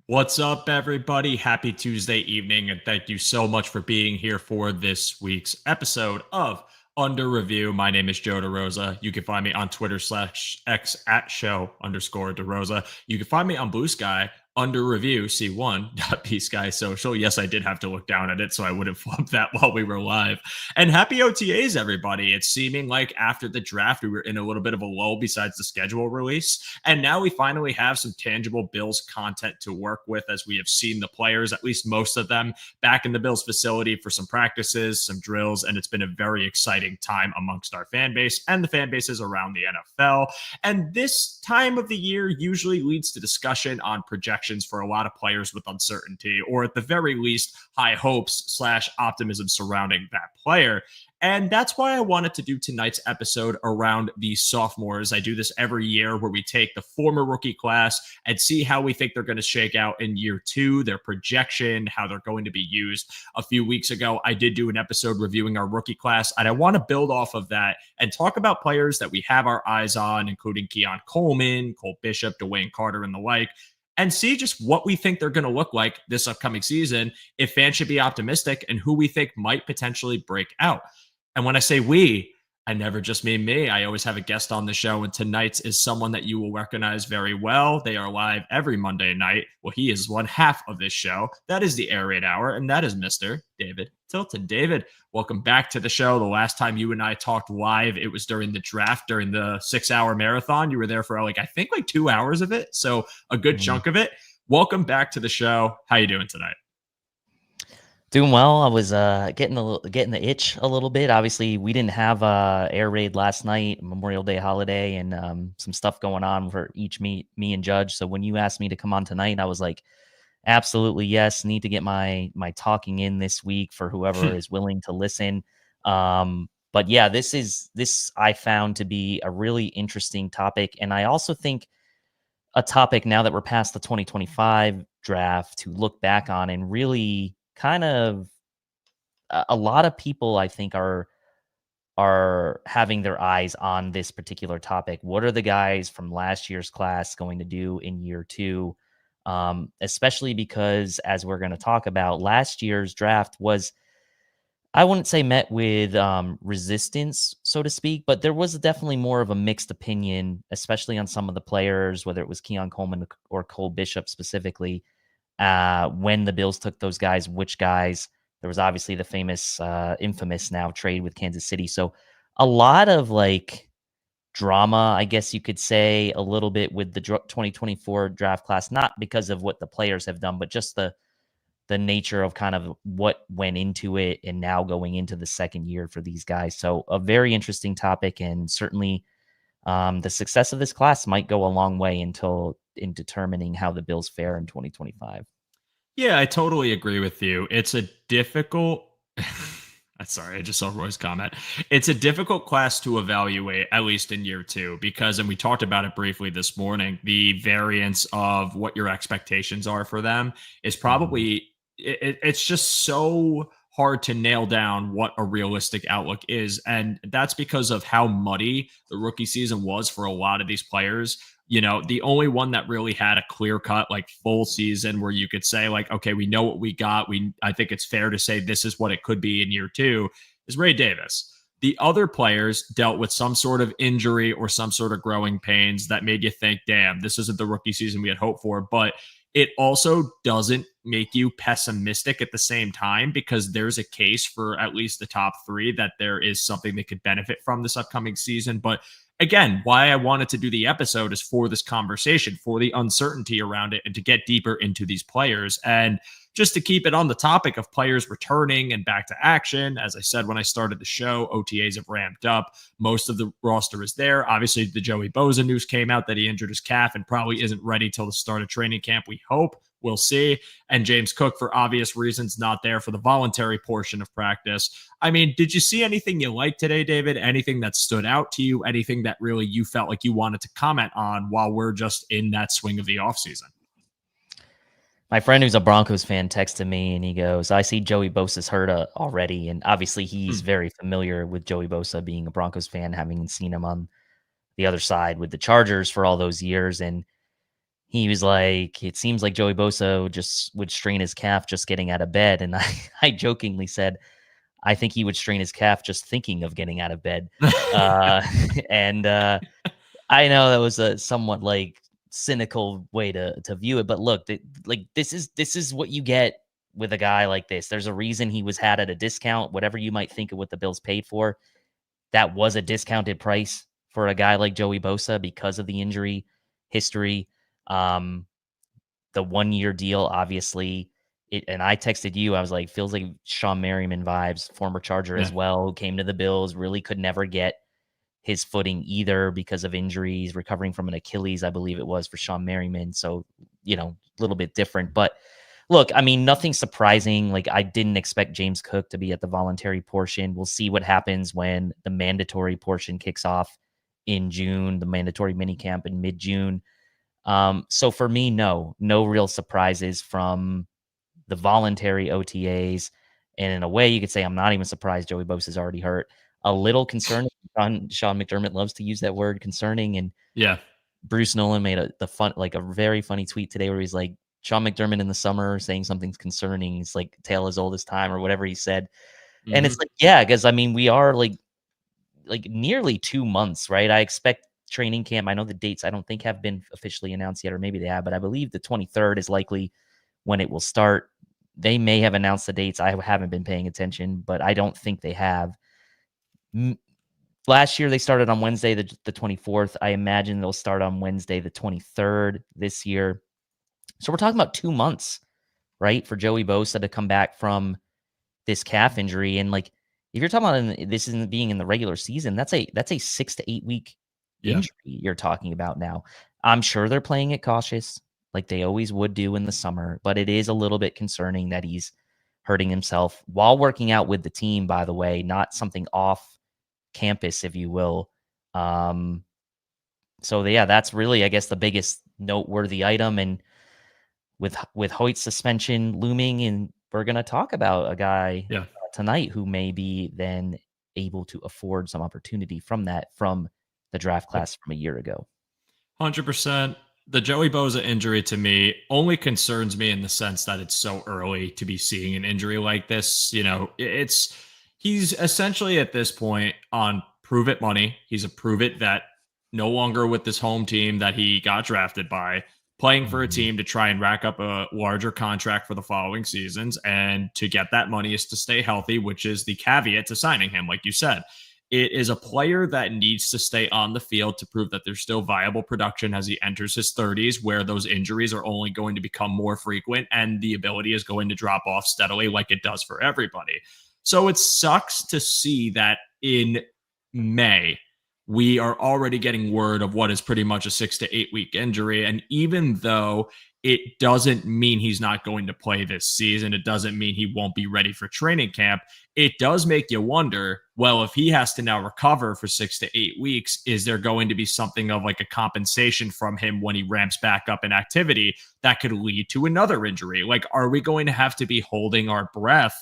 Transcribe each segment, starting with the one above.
What's up, everybody? Happy Tuesday evening, and thank you so much for being here for this week's episode of Under Review. My name is Joe DeRosa. You can find me on Twitter/X at show_DeRosa. You can find me on Blue Sky under review C1.psky social. Yes, I did have to look down at it, so I wouldn't flub that while we were live. And happy OTAs, everybody. It's seeming like after the draft, we were in a little bit of a lull besides the schedule release. And now we finally have some tangible Bills content to work with as we have seen the players, at least most of them, back in the Bills facility for some practices, some drills, and it's been a very exciting time amongst our fan base and the fan bases around the NFL. And this time of the year usually leads to discussion on projections for a lot of players with uncertainty, or at the very least, high hopes/optimism surrounding that player. And that's why I wanted to do tonight's episode around the sophomores. I do this every year where we take the former rookie class and see how we think they're going to shake out in year two, their projection, how they're going to be used. A few weeks ago, I did do an episode reviewing our rookie class, and I want to build off of that and talk about players that we have our eyes on, including Keon Coleman, Cole Bishop, DeWayne Carter, and the like, and see just what we think they're going to look like this upcoming season, if fans should be optimistic, and who we think might potentially break out. And when I say we, I never just mean me. I always have a guest on the show, and tonight's is someone that you will recognize very well. They are live every Monday night. Well, he is one half of this show. That is the Air Raid Hour, and that is Mr. David Tilton. David, welcome back to the show. The last time you and I talked live, it was during the draft, during the 6-hour marathon. You were there for I think 2 hours of it, so a good chunk of it. Welcome back to the show. How you doing tonight? Doing well. I was getting the itch a little bit. Obviously, we didn't have air raid last night, Memorial Day holiday, and some stuff going on for me and Judge. So when you asked me to come on tonight, I was like, absolutely yes. Need to get my talking in this week for whoever is willing to listen. But yeah, this I found to be a really interesting topic, and I also think a topic now that we're past the 2025 draft to look back on and really kind of a lot of people I think are having their eyes on this particular topic. What are the guys from last year's class going to do in year two? Especially because, as we're going to talk about, last year's draft was, I wouldn't say met with resistance, so to speak, but there was definitely more of a mixed opinion, especially on some of the players, whether it was Keon Coleman or Cole Bishop specifically. When the Bills took those guys, which guys? There was obviously the famous, infamous now trade with Kansas City. So a lot of drama, I guess you could say, a little bit with the 2024 draft class, not because of what the players have done, but just the nature of kind of what went into it and now going into the second year for these guys. So a very interesting topic, and certainly the success of this class might go a long way in determining how the Bills fare in 2025. Yeah, I totally agree with you. It's a difficult. Sorry, I just saw Roy's comment. It's a difficult class to evaluate, at least in year two, because, and we talked about it briefly this morning, the variance of what your expectations are for them is probably, it's just so hard to nail down what a realistic outlook is. And that's because of how muddy the rookie season was for a lot of these players. The only one that really had a clear cut, full season where you could say, okay, we know what we got. I think it's fair to say this is what it could be in year two, is Ray Davis. The other players dealt with some sort of injury or some sort of growing pains that made you think, damn, this isn't the rookie season we had hoped for. But it also doesn't make you pessimistic at the same time, because there's a case for at least the top three that there is something they could benefit from this upcoming season. But again, why I wanted to do the episode is for this conversation, for the uncertainty around it, and to get deeper into these players. And just to keep it on the topic of players returning and back to action, as I said when I started the show, OTAs have ramped up. Most of the roster is there. Obviously, the Joey Bosa news came out that he injured his calf and probably isn't ready till the start of training camp. We hope. We'll see. And James Cook, for obvious reasons, not there for the voluntary portion of practice. I mean, did you see anything you liked today, David? Anything that stood out to you? Anything that really you felt like you wanted to comment on while we're just in that swing of the offseason? My friend who's a Broncos fan texted me and he goes, I see Joey Bosa's hurt already. And obviously he's very familiar with Joey Bosa, being a Broncos fan, having seen him on the other side with the Chargers for all those years. And he was like, it seems like Joey Bosa just would strain his calf just getting out of bed. And I jokingly said, I think he would strain his calf just thinking of getting out of bed. Uh, and I know that was a somewhat like cynical way to view it, but look, this is what you get with a guy like this. There's a reason he was had at a discount. Whatever you might think of what the Bills paid for, that was a discounted price for a guy like Joey Bosa because of the injury history. Um, the 1 year deal, obviously. And I texted you, I was like, feels like Sean Merriman vibes, former Charger Yeah. as well, who came to the Bills, really could never get his footing either because of injuries, recovering from an Achilles, I believe it was for Sean Merriman. So, a little bit different. But look, I mean, nothing surprising. Like, I didn't expect James Cook to be at the voluntary portion. We'll see what happens when the mandatory portion kicks off in June, the mandatory minicamp in mid-June. So for me, no real surprises from the voluntary OTAs. And in a way, you could say I'm not even surprised Joey Bosa is already hurt. A little concerning. Sean McDermott loves to use that word, concerning. And Yeah. Bruce Nolan made a very funny tweet today where he's like, Sean McDermott in the summer saying something's concerning. He's like, tale as old as time, or whatever he said. And Hmm. it's like, yeah, because I mean, we are like nearly 2 months, right? I expect training camp. I know the dates I don't think have been officially announced yet, or maybe they have, but I believe the 23rd is likely when it will start. They may have announced the dates. I haven't been paying attention, but I don't think they have. Last year, they started on Wednesday, the 24th. I imagine they'll start on Wednesday, the 23rd this year. So we're talking about 2 months, right, for Joey Bosa to come back from this calf injury. And like, if you're talking about this isn't being in the regular season, that's a 6 to 8 week Yeah. injury you're talking about now. I'm sure they're playing it cautious, like they always would do in the summer, but it is a little bit concerning that he's hurting himself while working out with the team, by the way, not something off campus, if you will. So yeah, that's really, I guess, the biggest noteworthy item. And with Hoyt's suspension looming, and we're going to talk about a guy Yeah. tonight who may be then able to afford some opportunity from the draft Yep. class from a year ago. 100%. The Joey Bosa injury to me only concerns me in the sense that it's so early to be seeing an injury like this. He's essentially at this point on prove it money. He's a prove it vet, no longer with this home team that he got drafted by, playing for a Mhm. team to try and rack up a larger contract for the following seasons. And to get that money is to stay healthy, which is the caveat to signing him, like you said. It is a player that needs to stay on the field to prove that there's still viable production as he enters his 30s, where those injuries are only going to become more frequent and the ability is going to drop off steadily, like it does for everybody. So it sucks to see that in May, we are already getting word of what is pretty much a 6 to 8 week injury. And even though it doesn't mean he's not going to play this season, it doesn't mean he won't be ready for training camp. It does make you wonder, well, if he has to now recover for 6 to 8 weeks, is there going to be something of like a compensation from him when he ramps back up in activity that could lead to another injury? Like, are we going to have to be holding our breath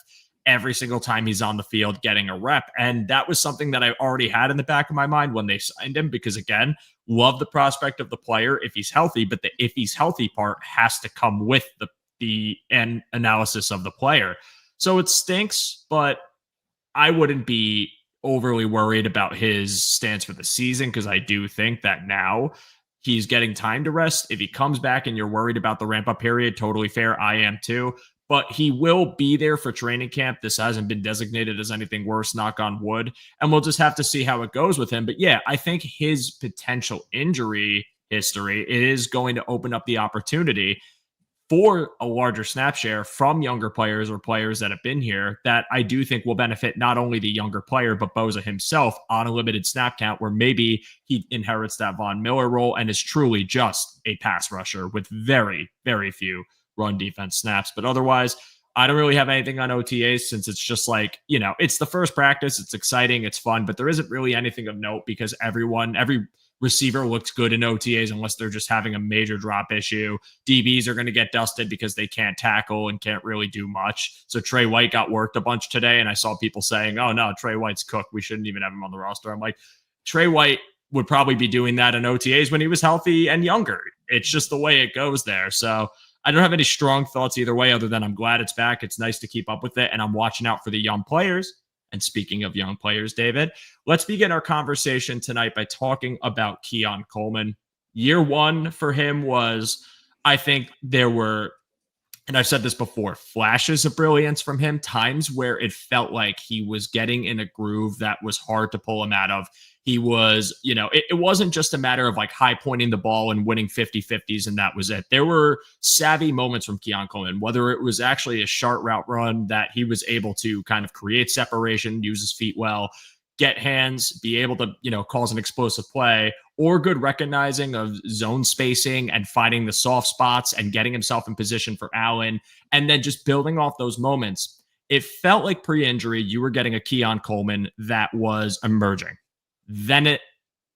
every single time he's on the field getting a rep? And that was something that I already had in the back of my mind when they signed him, because again, love the prospect of the player if he's healthy, but the if he's healthy part has to come with the end analysis of the player. So it stinks, but I wouldn't be overly worried about his stance for the season, because I do think that now he's getting time to rest. If he comes back and you're worried about the ramp up period, totally fair. I am too. But he will be there for training camp. This hasn't been designated as anything worse, knock on wood. And we'll just have to see how it goes with him. But yeah, I think his potential injury history is going to open up the opportunity for a larger snap share from younger players or players that have been here, that I do think will benefit not only the younger player, but Bosa himself on a limited snap count, where maybe he inherits that Von Miller role and is truly just a pass rusher with very, very few run defense snaps. But otherwise, I don't really have anything on OTAs, since it's just like, it's the first practice. It's exciting. It's fun, but there isn't really anything of note because every receiver looks good in OTAs unless they're just having a major drop issue. DBs are going to get dusted because they can't tackle and can't really do much. So Trey White got worked a bunch today, and I saw people saying, oh no, Trey White's cooked, we shouldn't even have him on the roster. I'm like, Trey White would probably be doing that in OTAs when he was healthy and younger. It's just the way it goes there. So I don't have any strong thoughts either way, other than I'm glad it's back. It's nice to keep up with it, and I'm watching out for the young players. And speaking of young players, David, let's begin our conversation tonight by talking about Keon Coleman. Year one for him was, I think there were, and I've said this before, flashes of brilliance from him, times where it felt like he was getting in a groove that was hard to pull him out of. He was, it wasn't just a matter of like high pointing the ball and winning 50-50s and that was it. There were savvy moments from Keon Coleman, whether it was actually a sharp route run that he was able to kind of create separation, use his feet well, get hands, be able to, cause an explosive play, or good recognizing of zone spacing and finding the soft spots and getting himself in position for Allen, and then just building off those moments. It felt like pre-injury, you were getting a Keon Coleman that was emerging. Then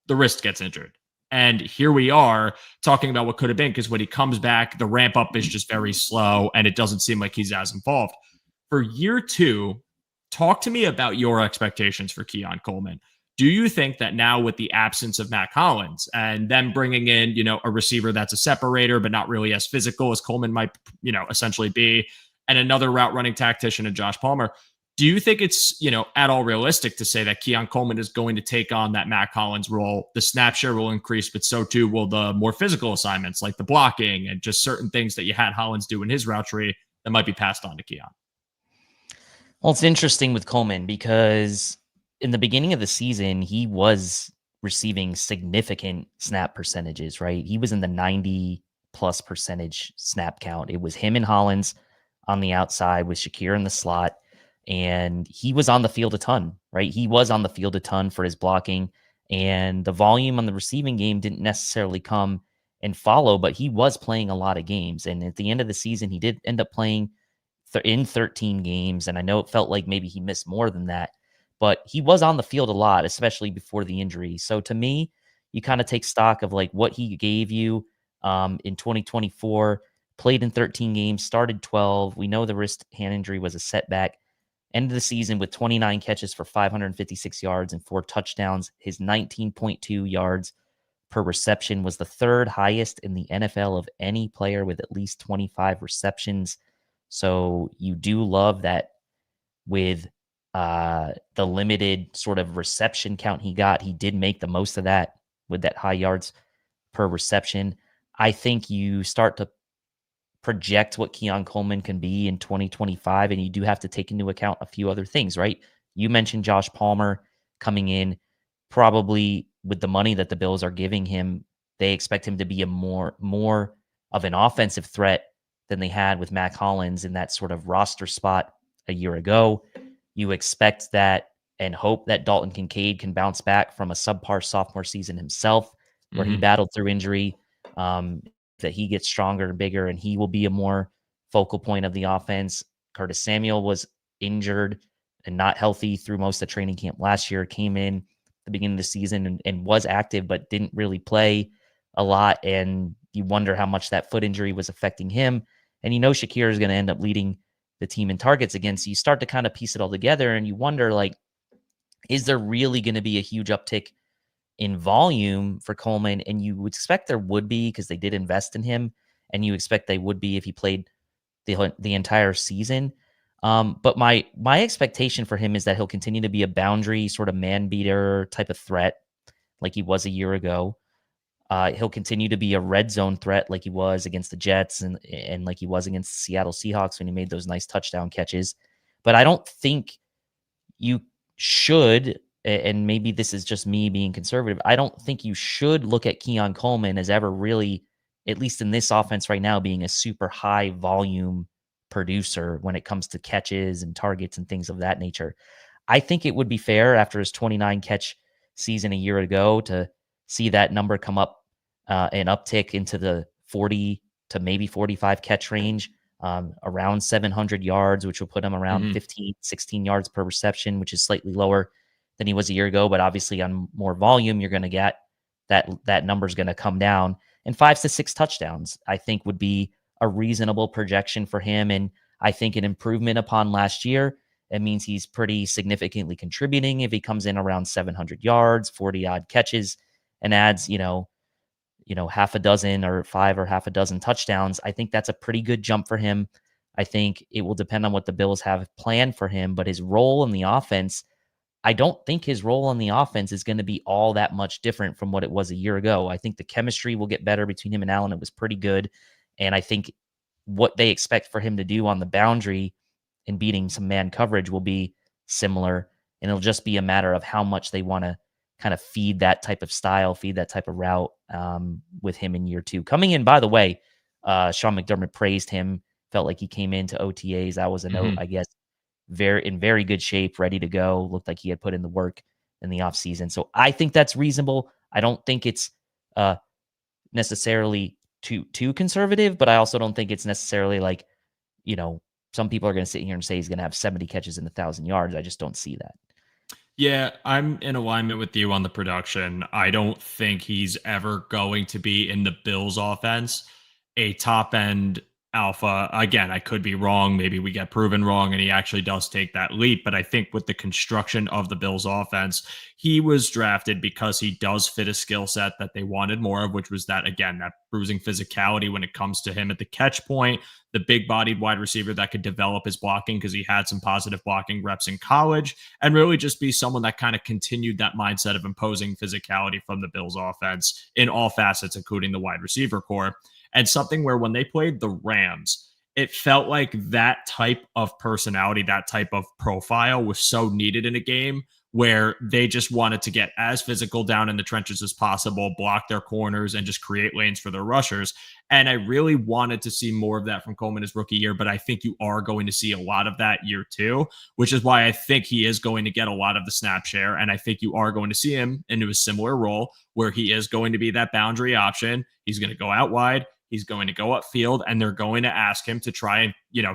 the wrist gets injured. And here we are talking about what could have been, because when he comes back, the ramp up is just very slow and it doesn't seem like he's as involved. For year two, talk to me about your expectations for Keon Coleman. Do you think that now with the absence of Matt Collins and them bringing in, a receiver that's a separator, but not really as physical as Coleman might, essentially be, and another route running tactician in Josh Palmer, do you think it's, at all realistic to say that Keon Coleman is going to take on that Matt Collins role? The snap share will increase, but so too will the more physical assignments like the blocking and just certain things that you had Hollins do in his route tree that might be passed on to Keon. Well, it's interesting with Coleman because in the beginning of the season, he was receiving significant snap percentages, right? He was in the 90+% snap count. It was him and Hollins on the outside with Shakir in the slot. And he was on the field a ton, right? He was on the field a ton for his blocking, and the volume on the receiving game didn't necessarily come and follow, but he was playing a lot of games. And at the end of the season, he did end up playing in 13 games. And I know it felt like maybe he missed more than that, but he was on the field a lot, especially before the injury. So to me, you kind of take stock of like what he gave you in 2024, played in 13 games, started 12. We know the wrist hand injury was a setback. Ended the season with 29 catches for 556 yards and 4 touchdowns. His 19.2 yards per reception was the third highest in the NFL of any player with at least 25 receptions. So you do love that with the limited sort of reception count he got. He did make the most of that with that high yards per reception. I think you start to project what Keon Coleman can be in 2025, and you do have to take into account a few other things, right? You mentioned Josh Palmer coming in, probably with the money that the Bills are giving him, they expect him to be a more of an offensive threat than they had with Matt Collins in that sort of roster spot a year ago. You expect that and hope that Dalton Kincaid can bounce back from a subpar sophomore season himself, where he battled through injury. That he gets stronger and bigger, and he will be a more focal point of the offense. Curtis Samuel was injured and not healthy through most of training camp last year, came in the beginning of the season and was active, but didn't really play a lot. And you wonder how much that foot injury was affecting him. And Shakir is going to end up leading the team in targets again. So you start to kind of piece it all together and you wonder, like, is there really going to be a huge uptick in volume for Coleman? And you would expect there would be, because they did invest in him, and you expect they would be if he played the entire season. But my expectation for him is that he'll continue to be a boundary sort of man beater type of threat like he was a year ago. He'll continue to be a red zone threat like he was against the Jets and like he was against the Seattle Seahawks when he made those nice touchdown catches. But I don't think you should, and maybe this is just me being conservative, I don't think you should look at Keon Coleman as ever really, at least in this offense right now, being a super high volume producer when it comes to catches and targets and things of that nature. I think it would be fair after his 29 catch season a year ago to see that number come up and uptick into the 40 to maybe 45 catch range, around 700 yards, which will put him around 15, 16 yards per reception, which is slightly lower than he was a year ago. But obviously on more volume, you're going to get that number is going to come down. And 5 to 6 touchdowns, I think, would be a reasonable projection for him. And I think an improvement upon last year. It means he's pretty significantly contributing if he comes in around 700 yards, 40 odd catches, and adds, half a dozen or 5 or half a dozen touchdowns, I think that's a pretty good jump for him. I think it will depend on what the Bills have planned for him, but his role in the offense, I don't think his role on the offense is going to be all that much different from what it was a year ago. I think the chemistry will get better between him and Allen. It was pretty good. And I think what they expect for him to do on the boundary and beating some man coverage will be similar. And it'll just be a matter of how much they want to kind of feed that type of style, feed that type of route with him in year 2. Coming in, by the way, Sean McDermott praised him, felt like he came into OTAs. That was a note, I guess, in very good shape, ready to go. Looked like he had put in the work in the offseason. So I think that's reasonable. I don't think it's necessarily too conservative, but I also don't think it's necessarily like, some people are going to sit here and say he's going to have 70 catches and 1,000 yards. I just don't see that. Yeah, I'm in alignment with you on the production. I don't think he's ever going to be in the Bills offense a top end alpha. Again, I could be wrong. Maybe we get proven wrong and he actually does take that leap. But I think with the construction of the Bills offense, he was drafted because he does fit a skill set that they wanted more of, which was that, again, that bruising physicality when it comes to him at the catch point, the big bodied wide receiver that could develop his blocking because he had some positive blocking reps in college, and really just be someone that kind of continued that mindset of imposing physicality from the Bills offense in all facets, including the wide receiver core. And something where when they played the Rams, it felt like that type of personality, that type of profile was so needed in a game where they just wanted to get as physical down in the trenches as possible, block their corners, and just create lanes for their rushers. And I really wanted to see more of that from Coleman his rookie year, but I think you are going to see a lot of that year 2, which is why I think he is going to get a lot of the snap share. And I think you are going to see him into a similar role where he is going to be that boundary option. He's going to go out wide. He's going to go upfield, and they're going to ask him to try and,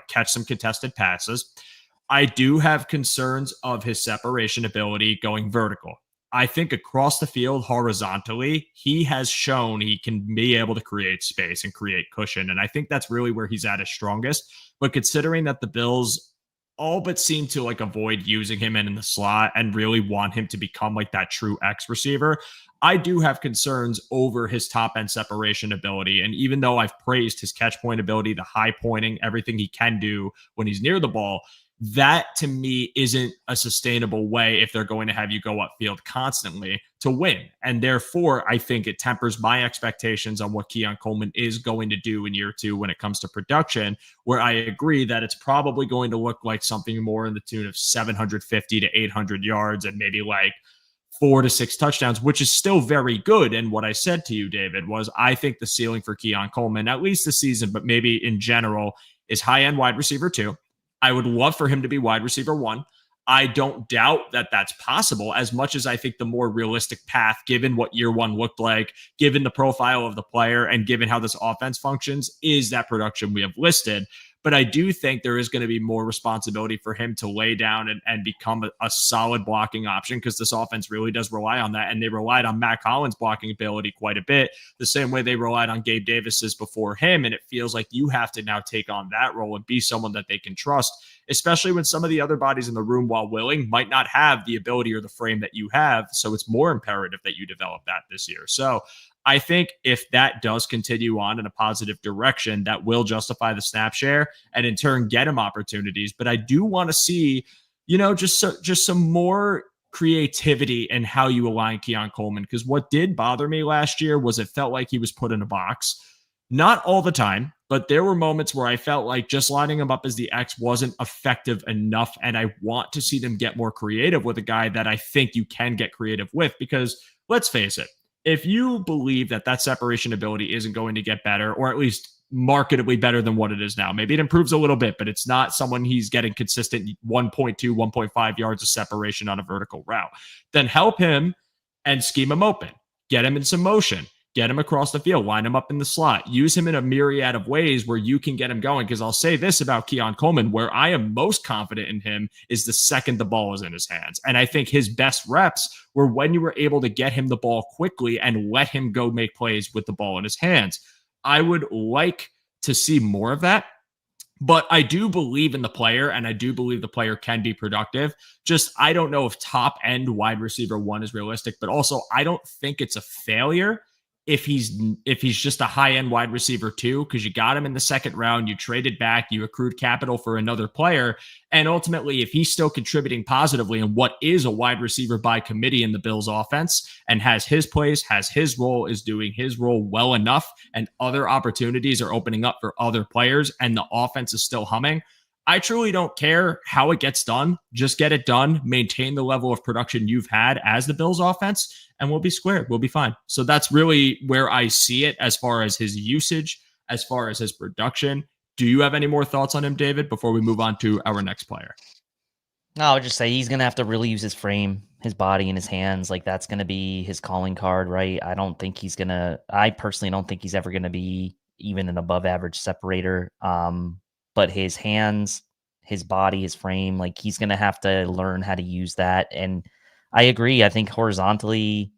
catch some contested passes. I do have concerns of his separation ability going vertical. I think across the field, horizontally, he has shown he can be able to create space and create cushion. And I think that's really where he's at his strongest. But considering that the Bills all but seem to avoid using him in the slot and really want him to become like that true X receiver, I do have concerns over his top end separation ability. And even though I've praised his catch point ability, the high pointing, everything he can do when he's near the ball, that to me isn't a sustainable way if they're going to have you go upfield constantly to win. And therefore, I think it tempers my expectations on what Keon Coleman is going to do in year 2 when it comes to production, where I agree that it's probably going to look like something more in the tune of 750 to 800 yards and maybe 4 to 6 touchdowns, which is still very good. And what I said to you, David, was I think the ceiling for Keon Coleman, at least this season, but maybe in general, is high-end wide receiver 2. I would love for him to be wide receiver 1. I don't doubt that that's possible, as much as I think the more realistic path, given what year 1 looked like, given the profile of the player, and given how this offense functions, is that production we have listed. But I do think there is going to be more responsibility for him to lay down and become a solid blocking option, because this offense really does rely on that. And they relied on Matt Collins' blocking ability quite a bit, the same way they relied on Gabe Davis's before him. And it feels like you have to now take on that role and be someone that they can trust, especially when some of the other bodies in the room, while willing, might not have the ability or the frame that you have. So it's more imperative that you develop that this year. So I think if that does continue on in a positive direction, that will justify the snap share and in turn get him opportunities. But I do want to see, just some more creativity in how you align Keon Coleman, because what did bother me last year was it felt like he was put in a box. Not all the time, but there were moments where I felt like just lining him up as the X wasn't effective enough. And I want to see them get more creative with a guy that I think you can get creative with, because let's face it, if you believe that separation ability isn't going to get better, or at least marketably better than what it is now, maybe it improves a little bit, but it's not someone he's getting consistent 1.2, 1.5 yards of separation on a vertical route, then help him and scheme him open, get him in some motion, get him across the field, line him up in the slot, use him in a myriad of ways where you can get him going. Because I'll say this about Keon Coleman, where I am most confident in him is the second the ball is in his hands. And I think his best reps were when you were able to get him the ball quickly and let him go make plays with the ball in his hands. I would like to see more of that. But I do believe in the player, and I do believe the player can be productive. Just, I don't know if top end wide receiver 1 is realistic, but also I don't think it's a failure if he's just a high-end wide receiver too, because you got him in the second round, you traded back, you accrued capital for another player, and ultimately, if he's still contributing positively in what is a wide receiver by committee in the Bills offense and has his place, has his role, is doing his role well enough, and other opportunities are opening up for other players, and the offense is still humming, I truly don't care how it gets done. Just get it done, maintain the level of production you've had as the Bills offense, and we'll be squared. We'll be fine. So that's really where I see it as far as his usage, as far as his production. Do you have any more thoughts on him, David, before we move on to our next player? No, I would just say he's going to have to really use his frame, his body, and his hands. Like, that's going to be his calling card, right? I personally don't think he's ever going to be even an above average separator. But his hands, his body, his frame, like, he's going to have to learn how to use that. And I agree. I think horizontally,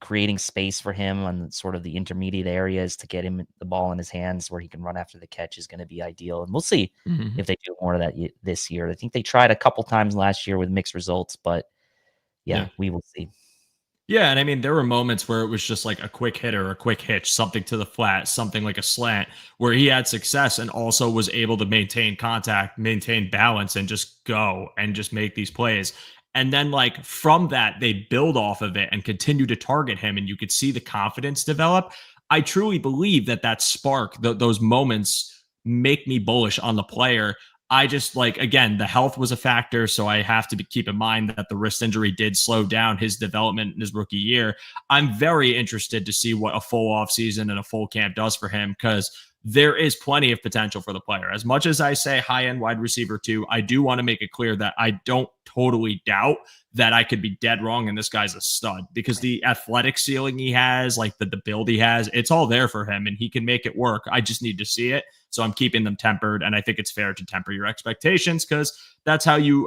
creating space for him on sort of the intermediate areas to get him the ball in his hands where he can run after the catch is going to be ideal. And we'll see if they do more of that this year. I think they tried a couple times last year with mixed results, but yeah, we will see. Yeah, and I mean, there were moments where it was just like a quick hit or a quick hitch, something to the flat, something like a slant, where he had success and also was able to maintain contact, maintain balance, and just go and just make these plays. And then, like, from that, they build off of it and continue to target him, and you could see the confidence develop. I truly believe that spark, those moments, make me bullish on the player. I just, like, again, the health was a factor, so I have to keep in mind that the wrist injury did slow down his development in his rookie year. I'm very interested to see what a full offseason and a full camp does for him, because there is plenty of potential for the player. As much as I say high-end wide receiver too, I do want to make it clear that I don't totally doubt that I could be dead wrong and this guy's a stud, because the athletic ceiling he has, like the build he has, it's all there for him and he can make it work. I just need to see it. So I'm keeping them tempered, and I think it's fair to temper your expectations, because that's how you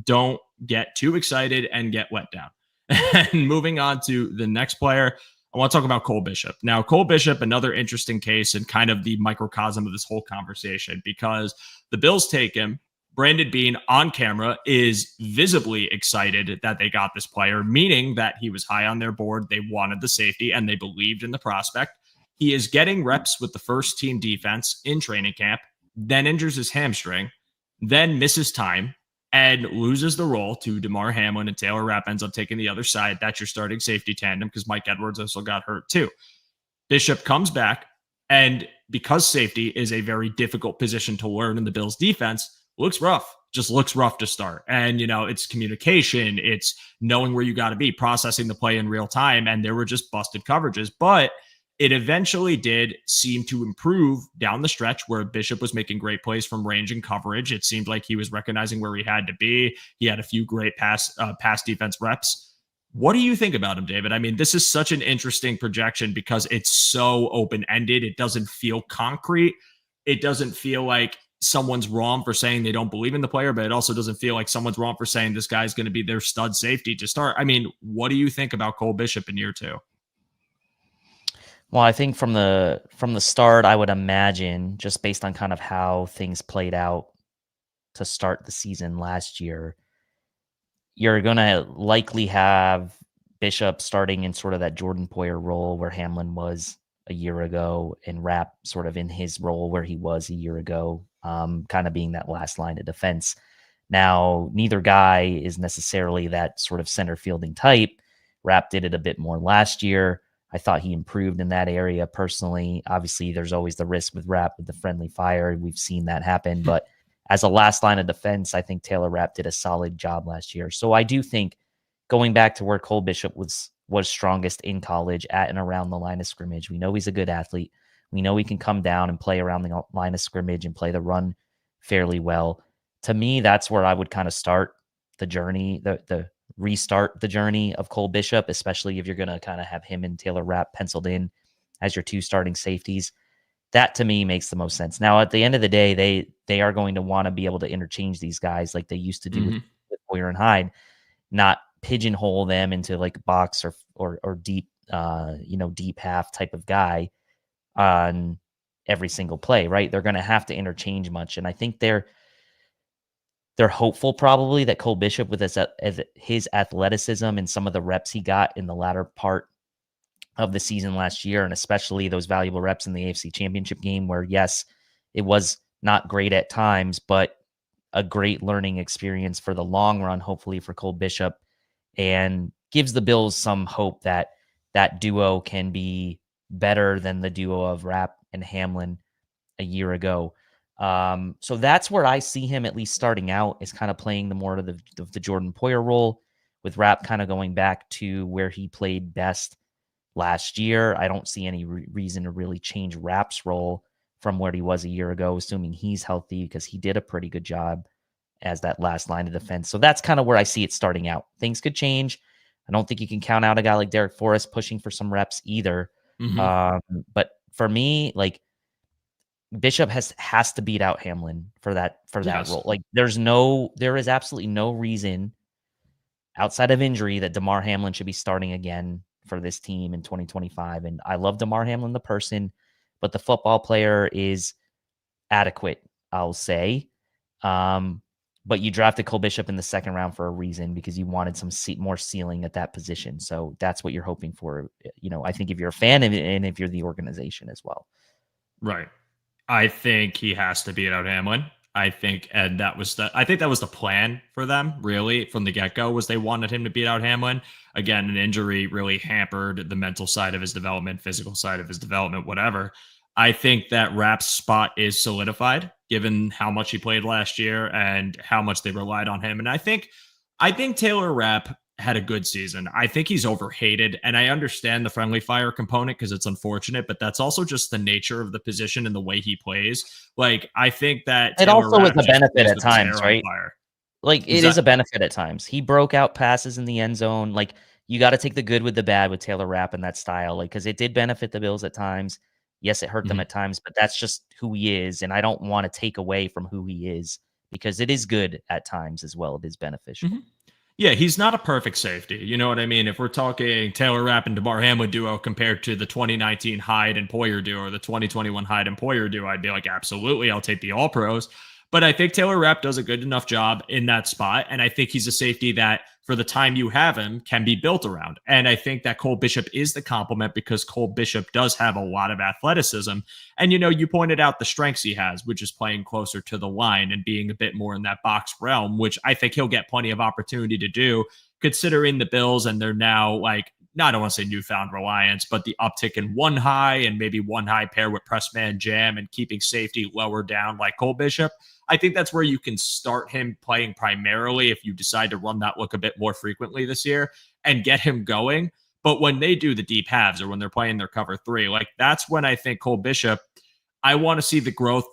don't get too excited and get let down. And moving on to the next player, I want to talk about Cole Bishop. Now, Cole Bishop, another interesting case and kind of the microcosm of this whole conversation, because the Bills take him. Brandon Beane on camera is visibly excited that they got this player, meaning that he was high on their board. They wanted the safety and they believed in the prospect. He is getting reps with the first team defense in training camp, then injures his hamstring, then misses time and loses the role to DeMar Hamlin, and Taylor Rapp ends up taking the other side. That's your starting safety tandem, because Mike Edwards also got hurt too. Bishop comes back, and because safety is a very difficult position to learn in the Bills defense, looks rough. Just looks rough to start. And, it's communication. It's knowing where you got to be, processing the play in real time. And there were just busted coverages. But it eventually did seem to improve down the stretch, where Bishop was making great plays from range and coverage. It seemed like he was recognizing where he had to be. He had a few great pass defense reps. What do you think about him, David? I mean, this is such an interesting projection because it's so open-ended. It doesn't feel concrete. It doesn't feel like someone's wrong for saying they don't believe in the player, but it also doesn't feel like someone's wrong for saying this guy's going to be their stud safety to start. I mean, what do you think about Cole Bishop in year two? Well, I think from the start, I would imagine, just based on kind of how things played out to start the season last year, you're going to likely have Bishop starting in sort of that Jordan Poyer role where Hamlin was a year ago, and Rapp sort of in his role where he was a year ago, kind of being that last line of defense. Now, neither guy is necessarily that sort of center fielding type. Rapp did it a bit more last year. I thought he improved in that area personally. Obviously, there's always the risk with Rapp with the friendly fire. We've seen that happen. But as a last line of defense, I think Taylor Rapp did a solid job last year. So I do think going back to where Cole Bishop was strongest in college, at and around the line of scrimmage. We know he's a good athlete. We know he can come down and play around the line of scrimmage and play the run fairly well. To me, that's where I would kind of start the journey, the restart the journey of Cole Bishop, especially if you're going to kind of have him and Taylor Rapp penciled in as your two starting safeties. That to me makes the most sense. Now, at the end of the day, they are going to want to be able to interchange these guys like they used to do with Poyer and Hyde, not pigeonhole them into like box or deep, deep half type of guy on every single play, right? They're going to have to interchange much. And I think they're hopeful probably that Cole Bishop, with his athleticism and some of the reps he got in the latter part of the season last year, and especially those valuable reps in the AFC Championship game where, yes, it was not great at times, but a great learning experience for the long run, hopefully for Cole Bishop, and gives the Bills some hope that that duo can be better than the duo of Rapp and Hamlin a year ago. So that's where I see him at least starting out, is kind of playing the more of the Jordan Poyer role, with Rapp kind of going back to where he played best last year. I don't see any reason to really change Rapp's role from where he was a year ago, assuming he's healthy, because he did a pretty good job as that last line of defense. So that's kind of where I see it starting out. Things could change. I don't think you can count out a guy like Derek Forrest pushing for some reps either. But for me, like, Bishop has to beat out Hamlin for that role. Like, there is absolutely no reason outside of injury that Damar Hamlin should be starting again for this team in 2025. And I love Damar Hamlin, the person, but the football player is adequate, I'll say. But you drafted Cole Bishop in the second round for a reason, because you wanted some more ceiling at that position. So that's what you're hoping for. I think if you're a fan and if you're the organization as well. Right. I think he has to beat out Hamlin. I think that was the plan for them, really, from the get-go, was they wanted him to beat out Hamlin. Again, an injury really hampered the mental side of his development, physical side of his development, whatever. I think that Rapp's spot is solidified, given how much he played last year and how much they relied on him. And I think Taylor Rapp had a good season. I think he's overhated, and I understand the friendly fire component because it's unfortunate, but that's also just the nature of the position and the way he plays. Like, I think that it Taylor also Rapp is a benefit at times, right? Like, it is a benefit at times. He broke out passes in the end zone. Like, you got to take the good with the bad with Taylor Rapp and that style, like, because it did benefit the Bills at times. Yes, it hurt them at times, but that's just who he is, and I don't want to take away from who he is, because it is good at times as well. It is beneficial. Yeah, he's not a perfect safety. You know what I mean? If we're talking Taylor Rapp and Damar Hamlin duo compared to the 2019 Hyde and Poyer duo, or the 2021 Hyde and Poyer duo, I'd be like, absolutely, I'll take the all pros. But I think Taylor Rapp does a good enough job in that spot. And I think he's a safety that, for the time you have him, can be built around. And I think that Cole Bishop is the complement, because Cole Bishop does have a lot of athleticism. And, you pointed out the strengths he has, which is playing closer to the line and being a bit more in that box realm, which I think he'll get plenty of opportunity to do, considering the Bills and they're now, like, I don't want to say newfound reliance, but the uptick in one high and maybe one high pair with press man jam and keeping safety lower down like Cole Bishop. I think that's where you can start him playing primarily if you decide to run that look a bit more frequently this year and get him going. But when they do the deep halves, or when they're playing their cover three, like, that's when I think Cole Bishop, I want to see the growth,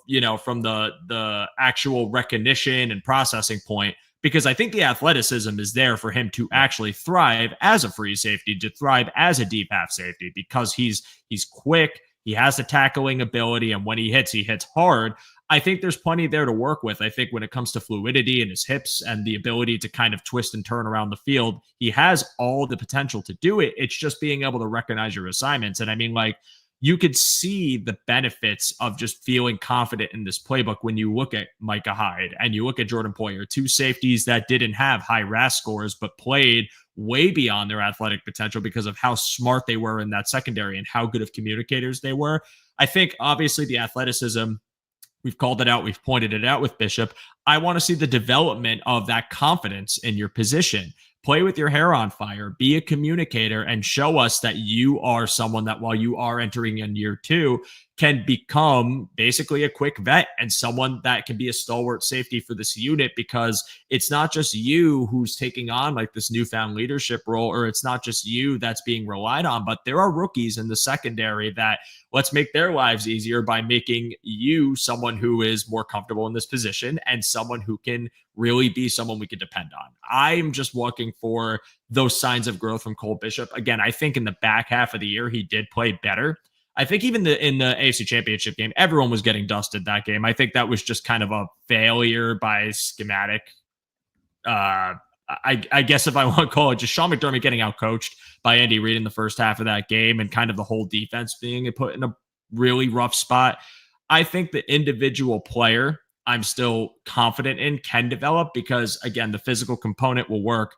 from the actual recognition and processing point, because I think the athleticism is there for him to actually thrive as a free safety, to thrive as a deep half safety, because he's quick, he has the tackling ability, and when he hits hard. I think there's plenty there to work with. I think when it comes to fluidity in his hips and the ability to kind of twist and turn around the field, he has all the potential to do it. It's just being able to recognize your assignments. And I mean, like, you could see the benefits of just feeling confident in this playbook when you look at Micah Hyde and you look at Jordan Poyer, two safeties that didn't have high RAS scores, but played way beyond their athletic potential because of how smart they were in that secondary and how good of communicators they were. I think, obviously, the athleticism, we've called it out, we've pointed it out with Bishop. I want to see the development of that confidence in your position. Play with your hair on fire, be a communicator, and show us that you are someone that, while you are entering in year two, can become basically a quick vet and someone that can be a stalwart safety for this unit, because it's not just you who's taking on, like, this newfound leadership role, or it's not just you that's being relied on, but there are rookies in the secondary that, let's make their lives easier by making you someone who is more comfortable in this position and someone who can really be someone we can depend on. I'm just looking for those signs of growth from Cole Bishop. Again, I think in the back half of the year, he did play better. I think even in the AFC Championship game, everyone was getting dusted that game. I think that was just kind of a failure by schematic. I guess, if I want to call it, just Sean McDermott getting outcoached by Andy Reid in the first half of that game, and kind of the whole defense being put in a really rough spot. I think the individual player, I'm still confident in, can develop, because, again, the physical component will work.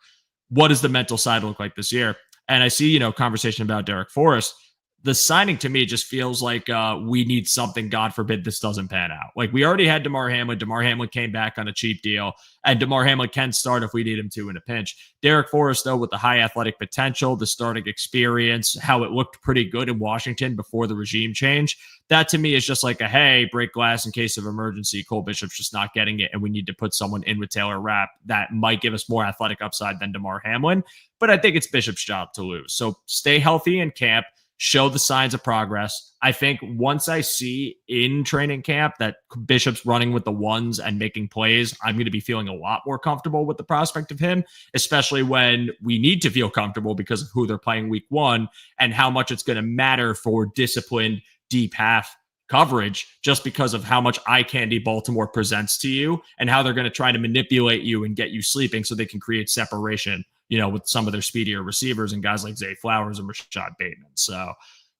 What does the mental side look like this year? And I see, conversation about Derek Forrest. The signing to me just feels like we need something. God forbid this doesn't pan out. Like we already had DeMar Hamlin. DeMar Hamlin came back on a cheap deal, and DeMar Hamlin can start if we need him to in a pinch. Derek Forrest, though, with the high athletic potential, the starting experience, how it looked pretty good in Washington before the regime change, that to me is just like a, hey, break glass in case of emergency. Cole Bishop's just not getting it, and we need to put someone in with Taylor Rapp that might give us more athletic upside than DeMar Hamlin. But I think it's Bishop's job to lose. So stay healthy in camp. Show the signs of progress. I think once I see in training camp that Bishop's running with the ones and making plays, I'm going to be feeling a lot more comfortable with the prospect of him, especially when we need to feel comfortable because of who they're playing week one and how much it's going to matter for disciplined deep half coverage just because of how much eye candy Baltimore presents to you and how they're going to try to manipulate you and get you sleeping so they can create separation, with some of their speedier receivers and guys like Zay Flowers and Rashad Bateman. So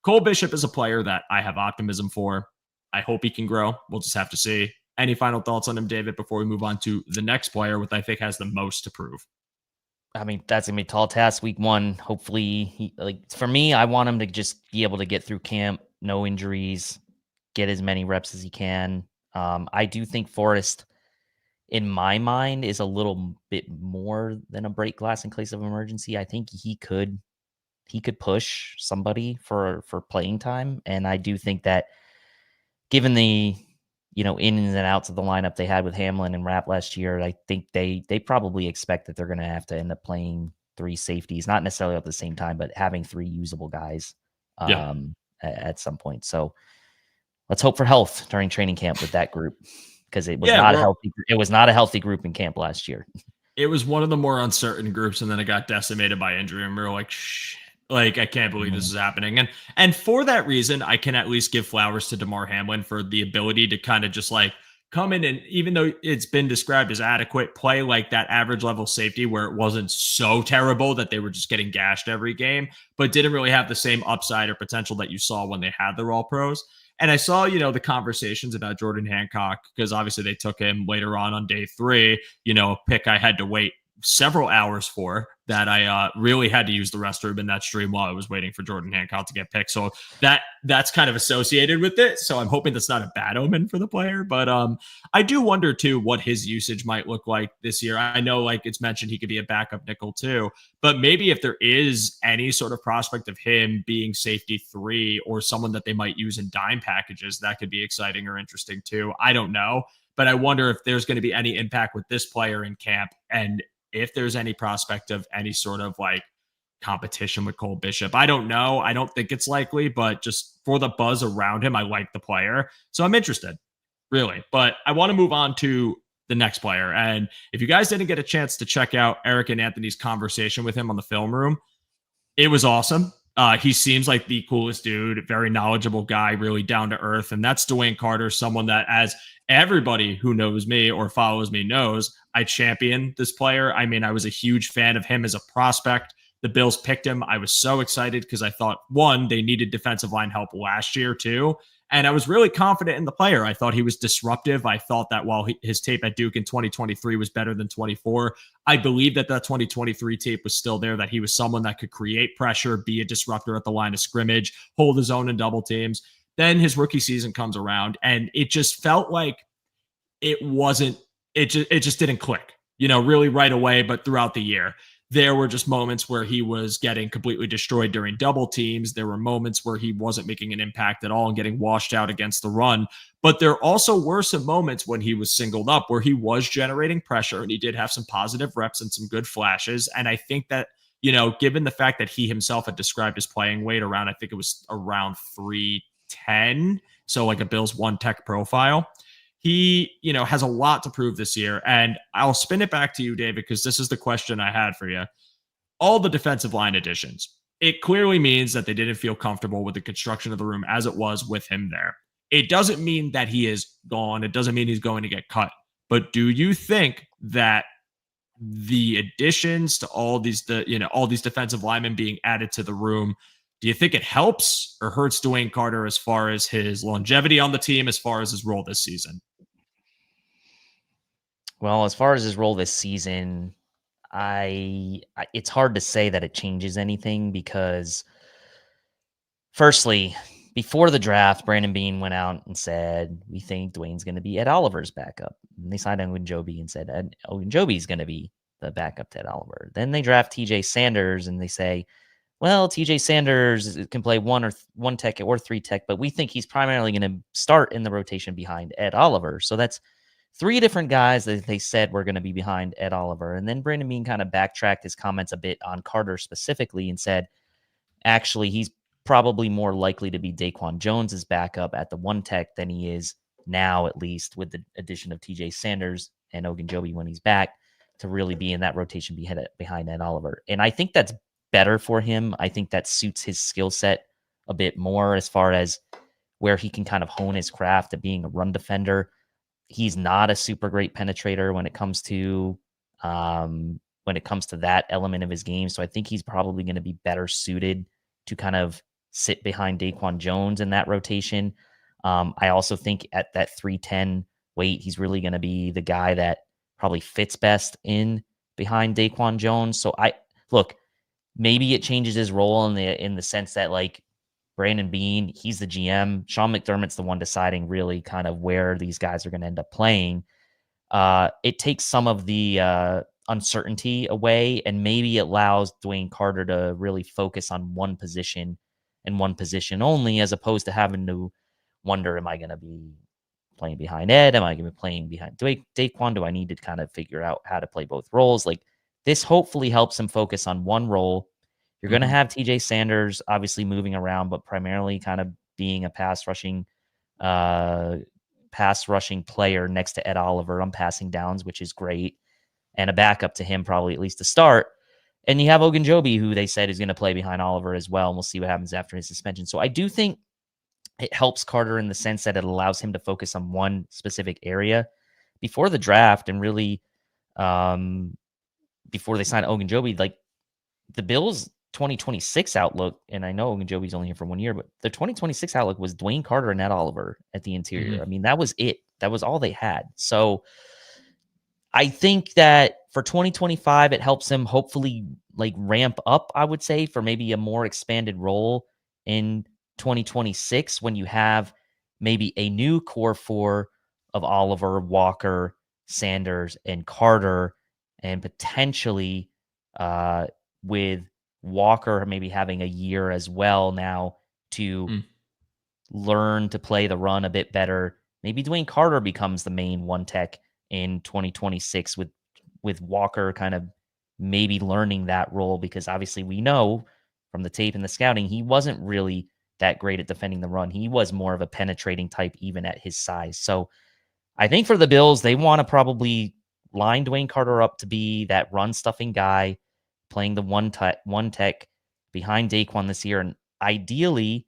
Cole Bishop is a player that I have optimism for. I hope he can grow. We'll just have to see. Any final thoughts on him, David, before we move on to the next player, which I think has the most to prove? I mean, that's going to be a tall task week one. Hopefully, for me, I want him to just be able to get through camp, no injuries, get as many reps as he can. I do think Forrest, in my mind, is a little bit more than a break glass in case of emergency. I think he could push somebody for playing time. And I do think that given the, ins and outs of the lineup they had with Hamlin and Rapp last year, I think they probably expect that they're going to have to end up playing three safeties, not necessarily at the same time, but having three usable guys at some point. So let's hope for health during training camp with that group. Because it was not healthy. It was not a healthy group in camp last year. It was one of the more uncertain groups, and then it got decimated by injury. And we were like, shh, like I can't believe this is happening. And for that reason, I can at least give flowers to DeMar Hamlin for the ability to kind of just like come in and, even though it's been described as adequate, play like that average level safety where it wasn't so terrible that they were just getting gashed every game, but didn't really have the same upside or potential that you saw when they had their all pros. And I saw, the conversations about Jordan Hancock, because obviously they took him later on day 3, a pick I had to wait several hours for, that I really had to use the restroom in that stream while I was waiting for Jordan Hancock to get picked. So that's kind of associated with it. So I'm hoping that's not a bad omen for the player. But I do wonder, too, what his usage might look like this year. I know, like it's mentioned, he could be a backup nickel, too. But maybe if there is any sort of prospect of him being safety 3 or someone that they might use in dime packages, that could be exciting or interesting, too. I don't know. But I wonder if there's going to be any impact with this player in camp, and if there's any prospect of any sort of like competition with Cole Bishop. I don't know. I don't think it's likely, but just for the buzz around him, I like the player. So I'm interested, really. But I want to move on to the next player. And if you guys didn't get a chance to check out Eric and Anthony's conversation with him on the film room, it was awesome. He seems like the coolest dude, very knowledgeable guy, really down to earth. And that's DeWayne Carter, someone that, as everybody who knows me or follows me knows, I champion this player. I mean, I was a huge fan of him as a prospect. The Bills picked him. I was so excited because I thought, one, they needed defensive line help last year too. And I was really confident in the player. I thought he was disruptive. I thought that while his tape at Duke in 2023 was better than 24, I believe that 2023 tape was still there, that he was someone that could create pressure, be a disruptor at the line of scrimmage, hold his own in double teams. Then his rookie season comes around, and it just felt like it just didn't click, really right away, but throughout the year. There were just moments where he was getting completely destroyed during double teams. There were moments where he wasn't making an impact at all and getting washed out against the run. But there also were some moments when he was singled up where he was generating pressure, and he did have some positive reps and some good flashes. And I think that, given the fact that he himself had described his playing weight around, I think it was around 310, so like a Bills 1 tech profile, he, has a lot to prove this year. And I'll spin it back to you, David, because this is the question I had for you. All the defensive line additions, it clearly means that they didn't feel comfortable with the construction of the room as it was with him there. It doesn't mean that he is gone. It doesn't mean he's going to get cut. But do you think that the additions to all these defensive linemen being added to the room, do you think it helps or hurts DeWayne Carter as far as his longevity on the team, as far as his role this season? Well, as far as his role this season, it's hard to say that it changes anything because, firstly, before the draft, Brandon Beane went out and said, we think Dwayne's going to be Ed Oliver's backup. And they signed Ogunjobi and said, Ogunjobi's going to be the backup to Ed Oliver. Then they draft TJ Sanders and they say, well, TJ Sanders can play one tech or 3 tech, but we think he's primarily going to start in the rotation behind Ed Oliver. So that's 3 different guys that they said were going to be behind Ed Oliver. And then Brandon Beane kind of backtracked his comments a bit on Carter specifically and said, actually, he's probably more likely to be Daquan Jones's backup at the 1 tech than he is now, at least with the addition of TJ Sanders and Ogunjobi when he's back, to really be in that rotation behind Ed Oliver. And I think that's better for him. I think that suits his skill set a bit more as far as where he can kind of hone his craft at being a run defender. He's not a super great penetrator when it comes to that element of his game. So I think he's probably going to be better suited to kind of sit behind Daquan Jones in that rotation. I also think at that 310 weight, he's really going to be the guy that probably fits best in behind Daquan Jones. So maybe it changes his role in the sense that, like, Brandon Beane, he's the GM. Sean McDermott's the one deciding really kind of where these guys are going to end up playing. It takes some of the uncertainty away, and maybe it allows Dwayne Carter to really focus on one position and one position only, as opposed to having to wonder, am I going to be playing behind Ed? Am I going to be playing behind Daquan? Do I need to kind of figure out how to play both roles? Like, this hopefully helps him focus on one role. You're going to have TJ Sanders obviously moving around, but primarily kind of being a pass rushing player next to Ed Oliver on passing downs, which is great, and a backup to him probably at least to start. And you have Ogunjobi, who they said is going to play behind Oliver as well, and we'll see what happens after his suspension. So I do think it helps Carter in the sense that it allows him to focus on one specific area before the draft, and really before they sign Ogunjobi. Like, the Bills' 2026 outlook, and I know Ogunjobi's only here for 1 year, but the 2026 outlook was Dwayne Carter and Ed Oliver at the interior. I mean, that was it. That was all they had. So I think that for 2025, it helps him hopefully like ramp up, I would say, for maybe a more expanded role in 2026 when you have maybe a new core 4 of Oliver, Walker, Sanders, and Carter, and potentially with Walker maybe having a year as well now to learn to play the run a bit better. Maybe Dwayne Carter becomes the main 1 tech in 2026 with Walker kind of maybe learning that role, because obviously we know from the tape and the scouting, he wasn't really that great at defending the run. He was more of a penetrating type even at his size. So I think for the Bills, they want to probably line Dwayne Carter up to be that run stuffing guy, playing the one tech behind Daquan this year. And ideally,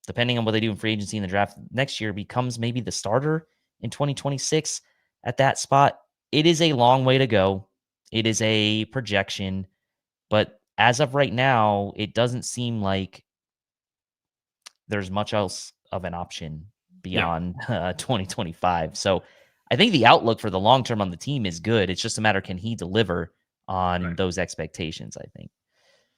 depending on what they do in free agency in the draft next year, becomes maybe the starter in 2026 at that spot. It is a long way to go. It is a projection, but as of right now, it doesn't seem like there's much else of an option beyond 2025. So I think the outlook for the long term on the team is good. It's just a matter, can he deliver on those expectations, I think.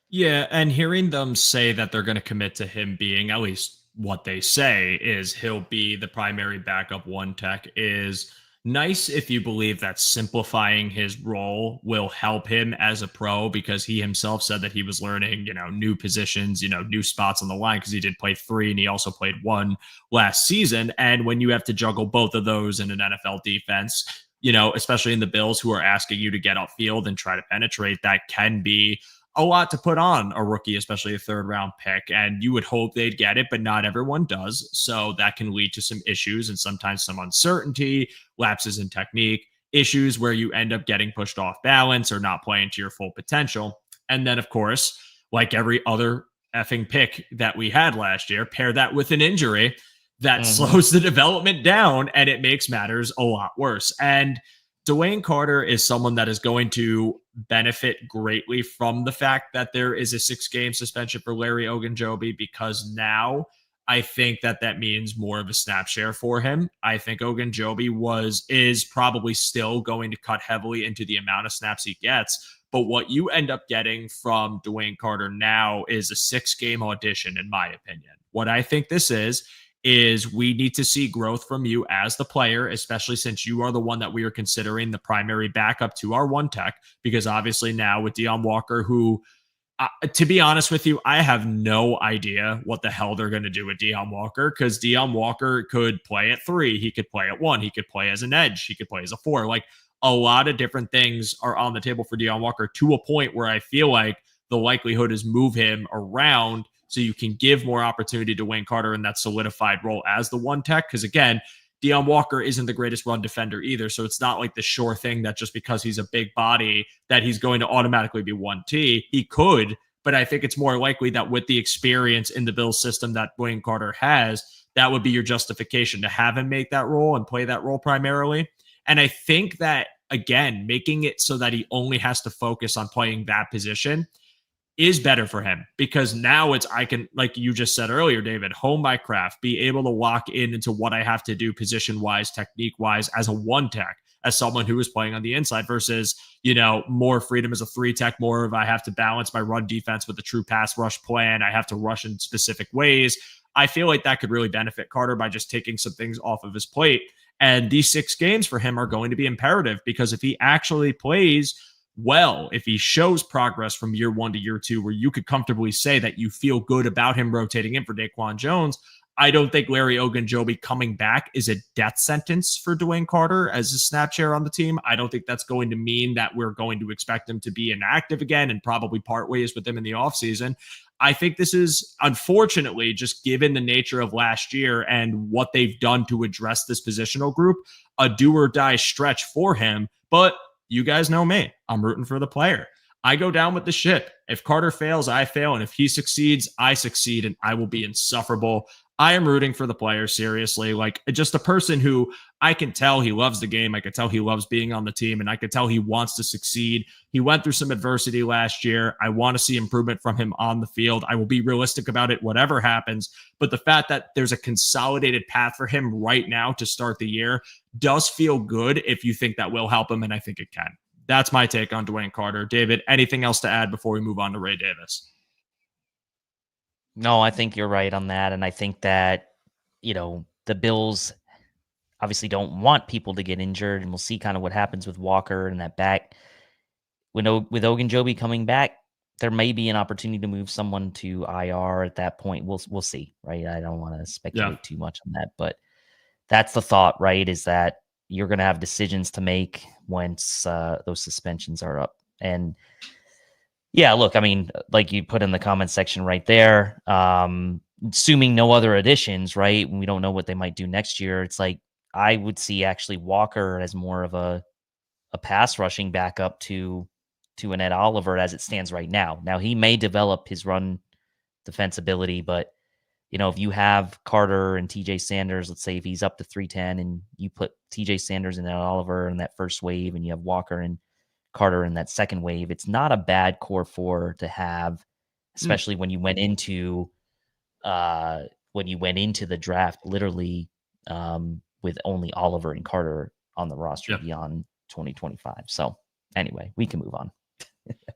Yeah, and hearing them say that they're going to commit to him being, at least what they say is he'll be the primary backup 1 tech, is nice if you believe that simplifying his role will help him as a pro, because he himself said that he was learning, new positions, new spots on the line, because he did play 3 and he also played 1 last season. And when you have to juggle both of those in an NFL defense, especially in the Bills, who are asking you to get upfield and try to penetrate, that can be a lot to put on a rookie, especially a 3rd round pick. And you would hope they'd get it, but not everyone does. So that can lead to some issues and sometimes some uncertainty, lapses in technique, issues where you end up getting pushed off balance or not playing to your full potential. And then, of course, like every other effing pick that we had last year, pair that with an injury that slows the development down, and it makes matters a lot worse. And Dwayne Carter is someone that is going to benefit greatly from the fact that there is a 6-game suspension for Larry Ogunjobi, because now I think that means more of a snap share for him. I think Ogunjobi is probably still going to cut heavily into the amount of snaps he gets. But what you end up getting from DeWayne Carter now is a 6-game audition, in my opinion. What I think this is we need to see growth from you as the player, especially since you are the one that we are considering the primary backup to our one tech, because obviously now with Deion Walker, who to be honest with you, I have no idea what the hell they're going to do with Deion Walker, because Deion Walker could play at 3. He could play at 1. He could play as an edge. He could play as a 4. Like, a lot of different things are on the table for Deion Walker, to a point where I feel like the likelihood is move him around so you can give more opportunity to Dwayne Carter in that solidified role as the one tech. Because again, Deion Walker isn't the greatest run defender either. So it's not like the sure thing that just because he's a big body that he's going to automatically be 1T. He could, but I think it's more likely that with the experience in the Bills system that Dwayne Carter has, that would be your justification to have him make that role and play that role primarily. And I think that, again, making it so that he only has to focus on playing that position is better for him, because now I can, like you just said earlier, David, hone my craft, be able to lock into what I have to do position wise, technique wise, as a one tech, as someone who is playing on the inside, versus, more freedom as a 3 tech, more of I have to balance my run defense with a true pass rush plan. I have to rush in specific ways. I feel like that could really benefit Carter by just taking some things off of his plate. And these 6 games for him are going to be imperative, because if he actually plays well, if he shows progress from year 1 to year 2, where you could comfortably say that you feel good about him rotating in for Daquan Jones, I don't think Larry Ogunjobi coming back is a death sentence for DeWayne Carter as a snap share on the team. I don't think that's going to mean that we're going to expect him to be inactive again and probably part ways with him in the offseason. I think this is, unfortunately, just given the nature of last year and what they've done to address this positional group, a do or die stretch for him. But you guys know me. I'm rooting for the player. I go down with the ship. If Carter fails, I fail. And if he succeeds, I succeed, and I will be insufferable. I am rooting for the player, seriously. Like, just a person who I can tell he loves the game. I can tell he loves being on the team, and I can tell he wants to succeed. He went through some adversity last year. I want to see improvement from him on the field. I will be realistic about it, whatever happens. But the fact that there's a consolidated path for him right now to start the year does feel good if you think that will help him, and I think it can. That's my take on DeWayne Carter. David, anything else to add before we move on to Ray Davis? No, I think you're right on that. And I think that, the Bills obviously don't want people to get injured, and we'll see kind of what happens with Walker and that back. With Ogunjobi coming back, there may be an opportunity to move someone to IR at that point. We'll see, right? I don't want to speculate too much on that, but that's the thought, right? Is that you're going to have decisions to make once those suspensions are up. And yeah, look, I mean, like you put in the comment section right there, assuming no other additions, right? We don't know what they might do next year. It's like, I would see actually Walker as more of a pass rushing backup to an Ed Oliver as it stands right now. Now, he may develop his run defensibility, but if you have Carter and TJ Sanders, let's say if he's up to 310 and you put TJ Sanders and Ed Oliver in that first wave, and you have Walker and Carter in that second wave, it's not a bad core 4 to have, especially when you went into the draft literally with only Oliver and Carter on the roster beyond 2025. So anyway, we can move on.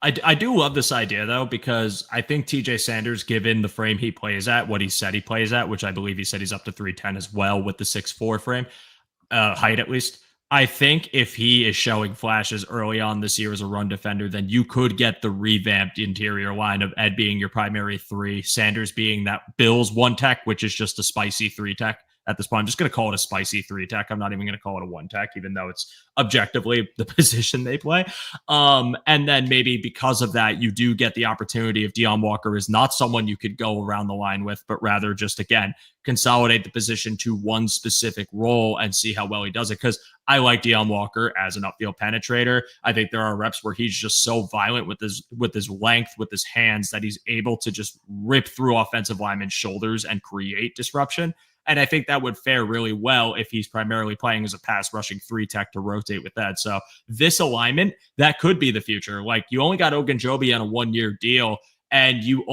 I do love this idea, though, because I think TJ Sanders, given the frame he plays at, what he said he plays at, which I believe he said he's up to 310 as well with the 6'4" frame, height at least. I think if he is showing flashes early on this year as a run defender, then you could get the revamped interior line of Ed being your primary 3, Sanders being that Bills 1 tech, which is just a spicy 3 tech at this point. I'm just going to call it a spicy 3 tech. I'm not even going to call it a 1 tech, even though it's objectively the position they play. And then maybe because of that, you do get the opportunity if Deion Walker is not someone you could go around the line with, but rather just, again, consolidate the position to one specific role and see how well he does it. Because I like Deion Walker as an upfield penetrator. I think there are reps where he's just so violent with his length, with his hands, that he's able to just rip through offensive linemen's shoulders and create disruption. And I think that would fare really well if he's primarily playing as a pass rushing 3 tech to rotate with that. So this alignment, that could be the future. Like, you only got Ogunjobi on a 1-year deal. and you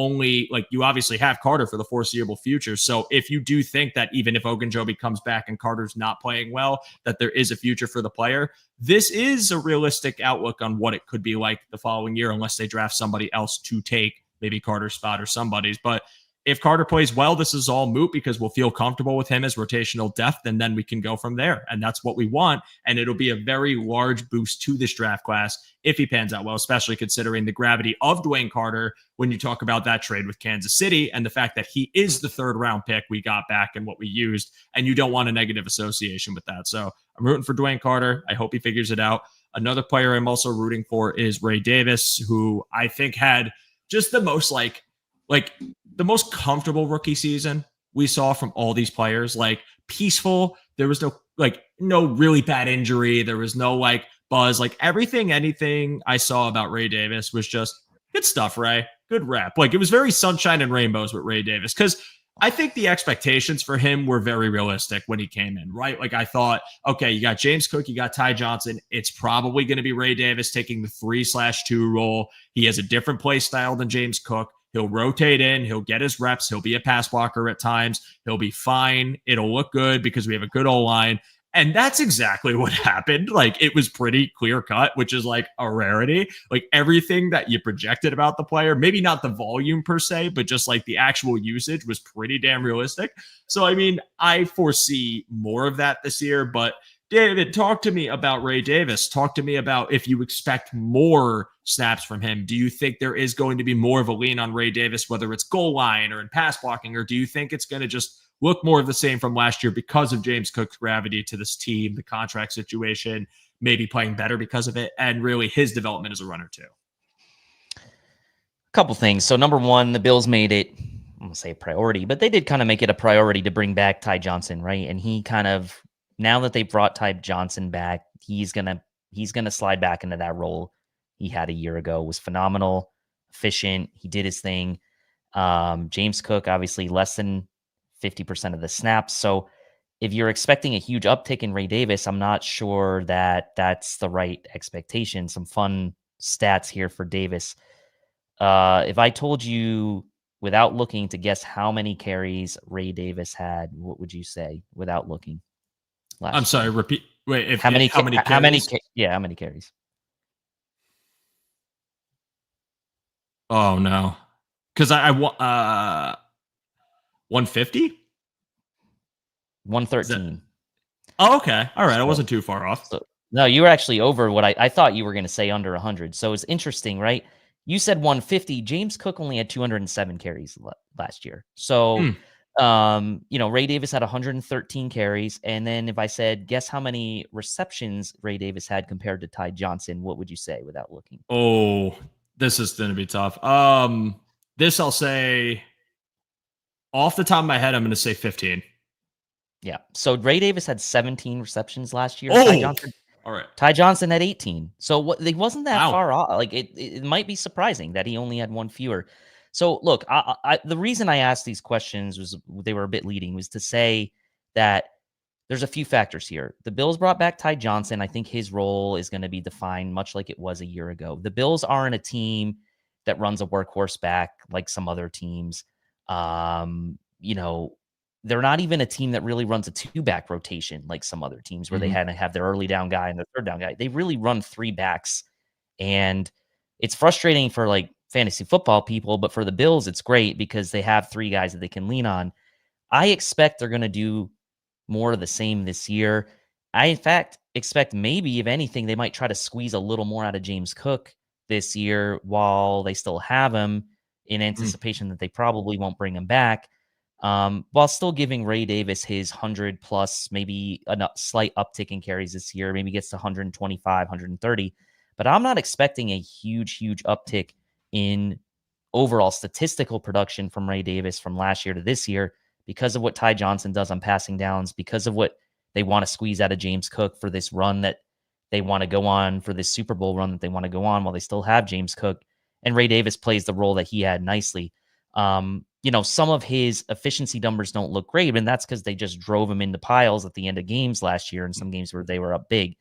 obviously have Carter for the foreseeable future. So if you do think that even if Ogunjobi comes back and Carter's not playing well, that there is a future for the player, this is a realistic outlook on what it could be like the following year, unless they draft somebody else to take maybe Carter's spot or somebody's. But if Carter plays well, this is all moot because we'll feel comfortable with him as rotational depth, and then we can go from there. And that's what we want. And it'll be a very large boost to this draft class if he pans out well, especially considering the gravity of Dwayne Carter when you talk about that trade with Kansas City and the fact that he is the third round pick we got back and what we used. And you don't want a negative association with that. So I'm rooting for Dwayne Carter. I hope he figures it out. Another player I'm also rooting for is Ray Davis, who I think had just the most like the most comfortable rookie season we saw from all these players. Like peaceful. There was no really bad injury. There was no buzz. Anything I saw about Ray Davis was just good stuff, Ray. Good rep. It was very sunshine and rainbows with Ray Davis, because I think the expectations for him were very realistic when he came in, right? I thought, okay, you got James Cook, you got Ty Johnson. It's probably going to be Ray Davis taking the 3/2 role. He has a different play style than James Cook. He'll rotate in. He'll get his reps. He'll be a pass blocker at times. He'll be fine. It'll look good because we have a good O-line. And that's exactly what happened. It was pretty clear cut, which is a rarity. Everything that you projected about the player, maybe not the volume per se, but just the actual usage was pretty damn realistic. So, I foresee more of that this year. But David, talk to me about Ray Davis. Talk to me about if you expect more snaps from him. Do you think there is going to be more of a lean on Ray Davis, whether it's goal line or in pass blocking, or do you think it's going to just look more of the same from last year because of James Cook's gravity to this team, the contract situation, maybe playing better because of it, and really his development as a runner too? A couple things. So number one, the Bills made it, I'm going to say a priority, but they did kind of make it a priority to bring back Ty Johnson, right? And he kind of, now that they brought Ty Johnson back, he's gonna slide back into that role he had a year ago. Was phenomenal, efficient. He did his thing. James Cook, obviously less than 50% of the snaps. So if you're expecting a huge uptick in Ray Davis, I'm not sure that that's the right expectation. Some fun stats here for Davis. If I told you without looking to guess how many carries Ray Davis had, what would you say without looking? I'm sorry, repeat. Wait, how many carries? How many carries? Oh no. Because I 150? 113. Oh, okay. All right. I wasn't too far off. No, you were actually over what I thought you were going to say, under 100. So it's interesting, right? You said 150. James Cook only had 207 carries last year. So, Ray Davis had 113 carries. And then if I said, guess how many receptions Ray Davis had compared to Ty Johnson, what would you say without looking? Oh, this is going to be tough. This I'll say off the top of my head, I'm going to say 15. Yeah. So Ray Davis had 17 receptions last year. Oh, all right. Ty Johnson had 18. So it wasn't that far off. It might be surprising that he only had one fewer. So look, the reason I asked these questions was they were a bit leading, was to say that there's a few factors here. The Bills brought back Ty Johnson. I think his role is going to be defined much like it was a year ago. The Bills aren't a team that runs a workhorse back like some other teams. They're not even a team that really runs a 2-back rotation like some other teams where they had to have their early down guy and their third down guy. They really run 3 backs. And it's frustrating for fantasy football people, but for the Bills, it's great because they have 3 guys that they can lean on. I expect they're going to do more of the same this year. I, in fact, expect maybe, if anything, they might try to squeeze a little more out of James Cook this year while they still have him, in anticipation that they probably won't bring him back. While still giving Ray Davis his 100 plus, maybe a slight uptick in carries this year, maybe gets to 125, 130. But I'm not expecting a huge uptick in overall statistical production from Ray Davis from last year to this year because of what Ty Johnson does on passing downs, because of what they want to squeeze out of James Cook for this run that they want to go on, for this Super Bowl run that they want to go on while they still have James Cook. And Ray Davis plays the role that he had nicely. Some of his efficiency numbers don't look great, and that's because they just drove him into piles at the end of games last year in some games where they were up big.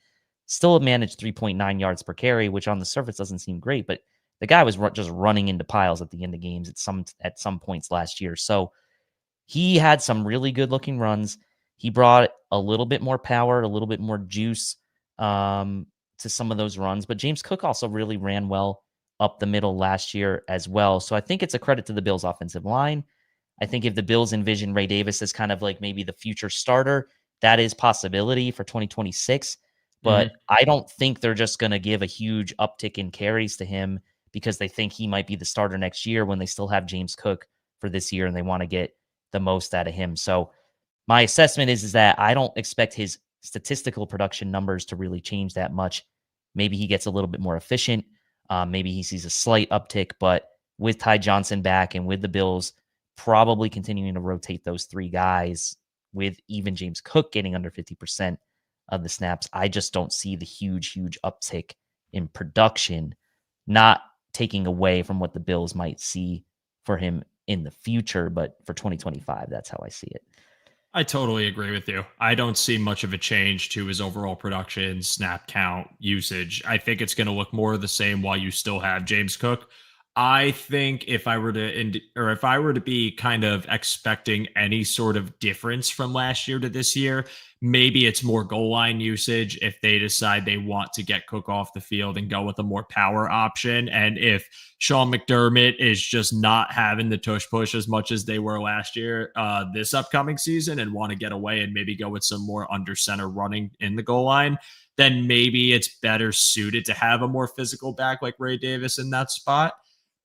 Still managed 3.9 yards per carry, which on the surface doesn't seem great, but the guy was just running into piles at the end of games at some points last year. So he had some really good looking runs. He brought a little bit more power, a little bit more juice to some of those runs. But James Cook also really ran well up the middle last year as well. So I think it's a credit to the Bills' offensive line. I think if the Bills envision Ray Davis as kind of like maybe the future starter, that is possibility for 2026. But I don't think they're just going to give a huge uptick in carries to him because they think he might be the starter next year when they still have James Cook for this year and they want to get the most out of him. So my assessment is that I don't expect his statistical production numbers to really change that much. Maybe he gets a little bit more efficient. Maybe he sees a slight uptick, but with Ty Johnson back and with the Bills probably continuing to rotate those three guys with even James Cook getting under 50% of the snaps, I just don't see the huge uptick in production, not taking away from what the Bills might see for him in the future, but for 2025, that's how I see it. I totally agree with you. I don't see much of a change to his overall production, snap count, usage. I think it's going to look more of the same while you still have James Cook. I think if I were to be kind of expecting any sort of difference from last year to this year, maybe it's more goal line usage if they decide they want to get Cook off the field and go with a more power option. And if Sean McDermott is just not having the tush push as much as they were last year, this upcoming season, and want to get away and maybe go with some more under center running in the goal line, then maybe it's better suited to have a more physical back like Ray Davis in that spot.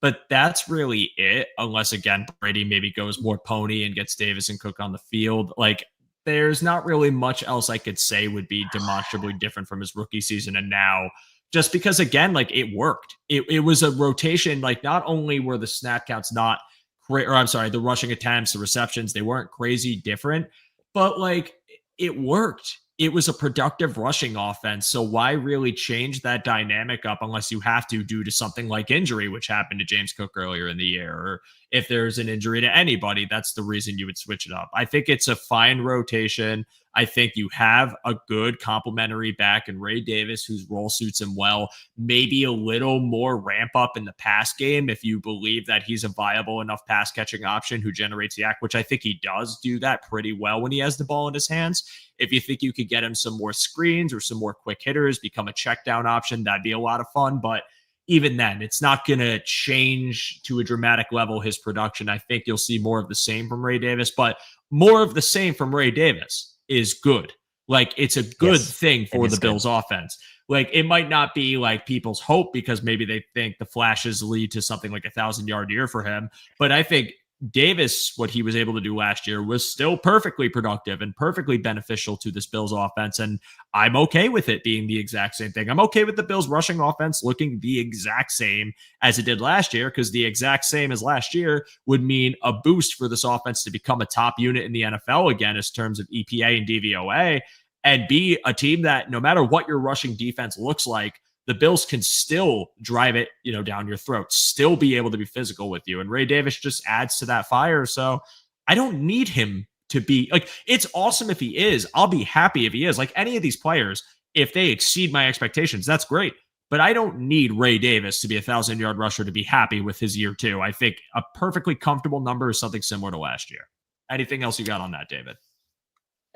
But that's really it, unless, again, Brady maybe goes more pony and gets Davis and Cook on the field. Like, there's not really much else I could say would be demonstrably different from his rookie season and now, just because, again, like, it worked. It was a rotation. Like, not only were the snap counts not great, or I'm sorry, the rushing attempts, the receptions, they weren't crazy different, but like, it worked. It was a productive rushing offense. So why really change that dynamic up unless you have to due to something like injury, which happened to James Cook earlier in the year, or if there's an injury to anybody, that's the reason you would switch it up. I think it's a fine rotation. I think you have a good complementary back in Ray Davis, whose role suits him well. Maybe a little more ramp up in the pass game if you believe that he's a viable enough pass catching option who generates yak, which I think he does do that pretty well when he has the ball in his hands. If you think you could get him some more screens or some more quick hitters, become a check down option, that'd be a lot of fun. But even then, it's not going to change to a dramatic level his production. I think you'll see more of the same from Ray Davis, but more of the same from Ray Davis is good. Like, it's a good thing for the Bills offense. Like, it might not be like people's hope because maybe they think the flashes lead to something like 1,000-yard year for him. But I think Davis, what he was able to do last year was still perfectly productive and perfectly beneficial to this Bills offense. And I'm okay with it being the exact same thing. I'm okay with the Bills rushing offense looking the exact same as it did last year, because the exact same as last year would mean a boost for this offense to become a top unit in the NFL again, in terms of EPA and DVOA, and be a team that no matter what your rushing defense looks like, the Bills can still drive it, down your throat, still be able to be physical with you. And Ray Davis just adds to that fire. So I don't need him to be like, it's awesome if he is. I'll be happy if he is. Like, any of these players, if they exceed my expectations, that's great. But I don't need Ray Davis to be 1,000-yard rusher to be happy with his year two. I think a perfectly comfortable number is something similar to last year. Anything else you got on that, David?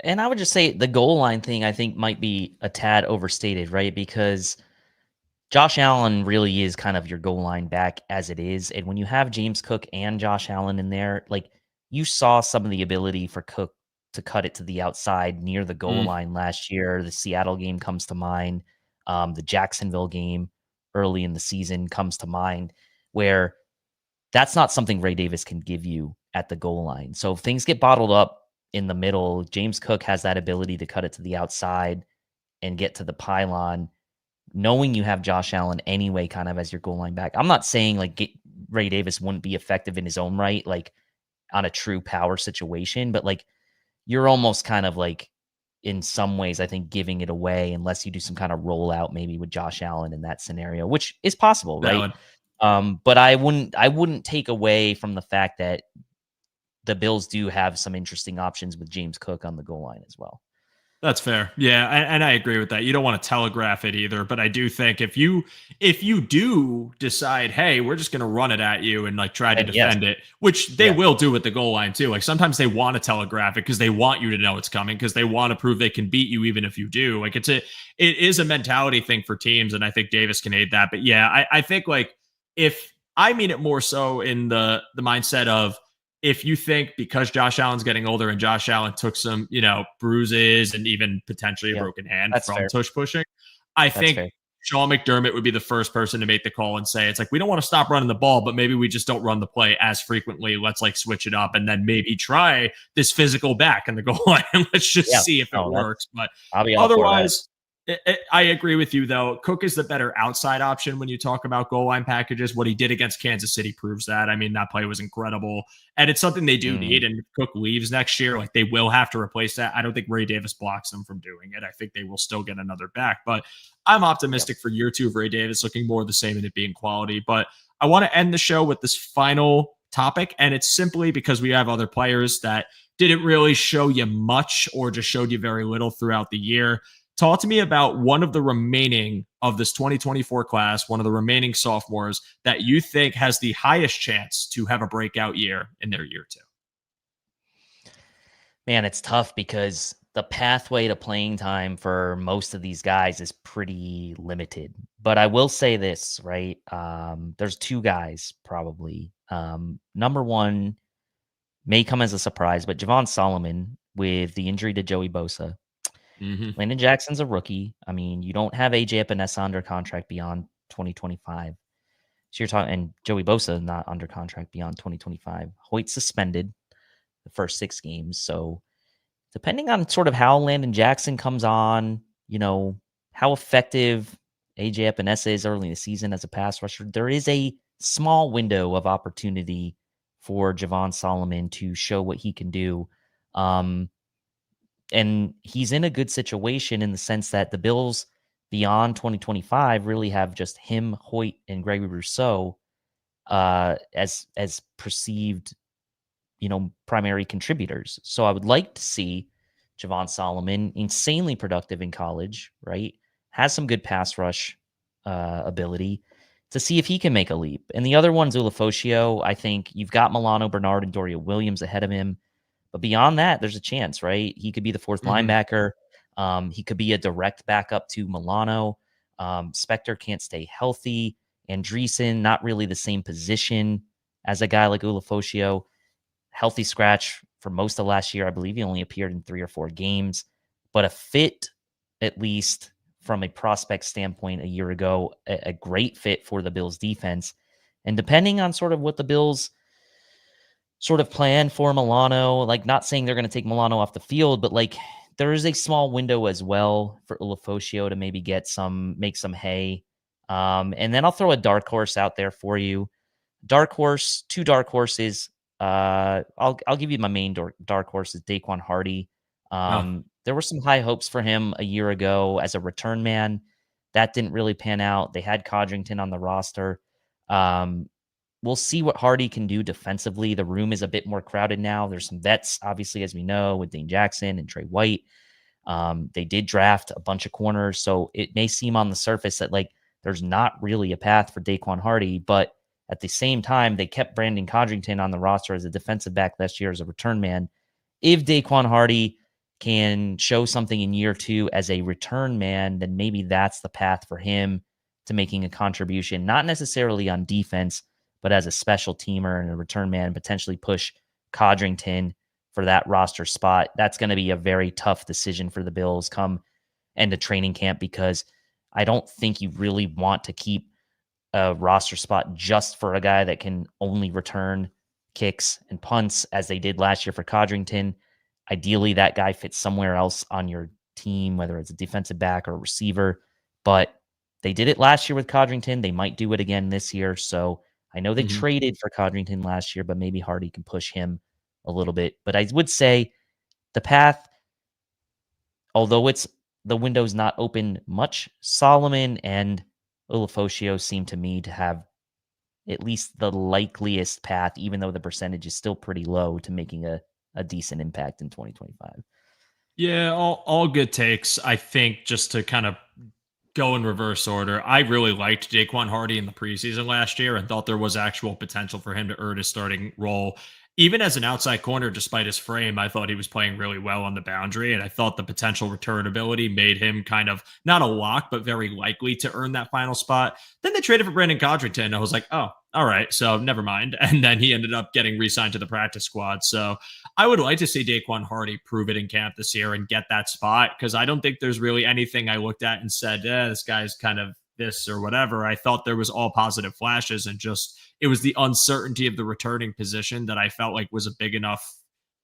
And I would just say the goal line thing, I think, might be a tad overstated, right? Because Josh Allen really is kind of your goal line back as it is. And when you have James Cook and Josh Allen in there, like, you saw some of the ability for Cook to cut it to the outside near the goal line last year. The Seattle game comes to mind. The Jacksonville game early in the season comes to mind, where that's not something Ray Davis can give you at the goal line. So if things get bottled up in the middle, James Cook has that ability to cut it to the outside and get to the pylon, knowing you have Josh Allen anyway, kind of as your goal line back. I'm not saying like Ray Davis wouldn't be effective in his own right, like on a true power situation, but like, you're almost kind of like, in some ways, I think, giving it away unless you do some kind of rollout maybe with Josh Allen in that scenario, which is possible, right? But I wouldn't take away from the fact that the Bills do have some interesting options with James Cook on the goal line as well. That's fair. Yeah, and I agree with that. You don't want to telegraph it either, but I do think if you do decide, hey, we're just going to run it at you and like try to And yes, defend it, which they yeah, will do at the goal line too. Like sometimes they want to telegraph it because they want you to know it's coming because they want to prove they can beat you even if you do. Like it is a mentality thing for teams, and I think Davis can aid that. But yeah, I think like if I mean it more so in the mindset of if you think because Josh Allen's getting older and Josh Allen took some, bruises and even potentially a yeah, broken hand that's from fair. tush pushing, I That's think fair. Sean McDermott would be the first person to make the call and say, it's like, we don't want to stop running the ball, but maybe we just don't run the play as frequently. Let's like switch it up and then maybe try this physical back in the goal line and let's just Yeah, see if it no, that's works. But I'll be all for that. otherwise, I agree with you, though. Cook is the better outside option when you talk about goal line packages. What he did against Kansas City proves that. I mean, that play was incredible. And it's something they do Mm, need. And if Cook leaves next year, like they will have to replace that. I don't think Ray Davis blocks them from doing it. I think they will still get another back. But I'm yeah. optimistic for year two of Ray Davis, looking more of the same and it being quality. But I want to end the show with this final topic. And it's simply because we have other players that didn't really show you much or just showed you very little throughout the year. Talk to me about one of the remaining of this 2024 class, one of the remaining sophomores that you think has the highest chance to have a breakout year in their year two. Man, it's tough because the pathway to playing time for most of these guys is pretty limited. But I will say this, right? There's two guys probably. Number one may come as a surprise, but Javon Solomon with the injury to Joey Bosa. Mm-hmm. Landon Jackson's a rookie. I mean, you don't have AJ Epinesa under contract beyond 2025. So you're talking, and Joey Bosa not under contract beyond 2025. Hoyt suspended the first 6 games. So depending on sort of how Landon Jackson comes on, how effective AJ Epinesa is early in the season as a pass rusher, there is a small window of opportunity for Javon Solomon to show what he can do. Um, and he's in a good situation in the sense that the Bills beyond 2025 really have just him, Hoyt, and Gregory Rousseau as perceived, primary contributors. So I would like to see Javon Solomon insanely productive in college, right? Has some good pass rush ability to see if he can make a leap. And the other one's Ulofoshio. I think you've got Milano Bernard and Doria Williams ahead of him. But beyond that, there's a chance, right? He could be the fourth Mm-hmm. linebacker. He could be a direct backup to Milano. Spector can't stay healthy. Andreessen, not really the same position as a guy like Ulofoshio. Healthy scratch for most of last year. I believe he only appeared in 3 or 4 games, but a fit, at least from a prospect standpoint a year ago, a great fit for the Bills defense. And depending on sort of what the Bills sort of plan for Milano, like not saying they're going to take Milano off the field, but like there is a small window as well for Ulofoshio to maybe make some hay. And then I'll throw a dark horse out there for you. Two dark horses. I'll give you my main dark horse is Daquan Hardy. Oh, There were some high hopes for him a year ago as a return man. That didn't really pan out. They had Codrington on the roster. Um, we'll see what Hardy can do defensively. The room is a bit more crowded now. There's some vets, obviously, as we know, with Dane Jackson and Trey White. They did draft a bunch of corners, so it may seem on the surface that like there's not really a path for Daquan Hardy, but at the same time, they kept Brandon Codrington on the roster as a defensive back last year as a return man. If Daquan Hardy can show something in year two as a return man, then maybe that's the path for him to making a contribution, not necessarily on defense, but as a special teamer and a return man, potentially push Codrington for that roster spot. That's going to be a very tough decision for the Bills come end of training camp because I don't think you really want to keep a roster spot just for a guy that can only return kicks and punts as they did last year for Codrington. Ideally, that guy fits somewhere else on your team, whether it's a defensive back or a receiver. But they did it last year with Codrington. They might do it again this year. So I know they mm-hmm. traded for Codrington last year, but maybe Hardy can push him a little bit. But I would say the path, although the window's not open much, Solomon and Ulofoshio seem to me to have at least the likeliest path, even though the percentage is still pretty low, to making a decent impact in 2025. Yeah, all good takes. I think just to kind of go in reverse order, I really liked Jaquan Hardy in the preseason last year and thought there was actual potential for him to earn his starting role. Even as an outside corner, despite his frame, I thought he was playing really well on the boundary. And I thought the potential return ability made him kind of not a lock, but very likely to earn that final spot. Then they traded for Brandon Codrington. I was like, oh, all right. So never mind. And then he ended up getting re signed to the practice squad. So I would like to see Daquan Hardy prove it in camp this year and get that spot because I don't think there's really anything I looked at and said, this guy's kind of this or whatever. I thought there was all positive flashes and just it was the uncertainty of the returning position that I felt like was a big enough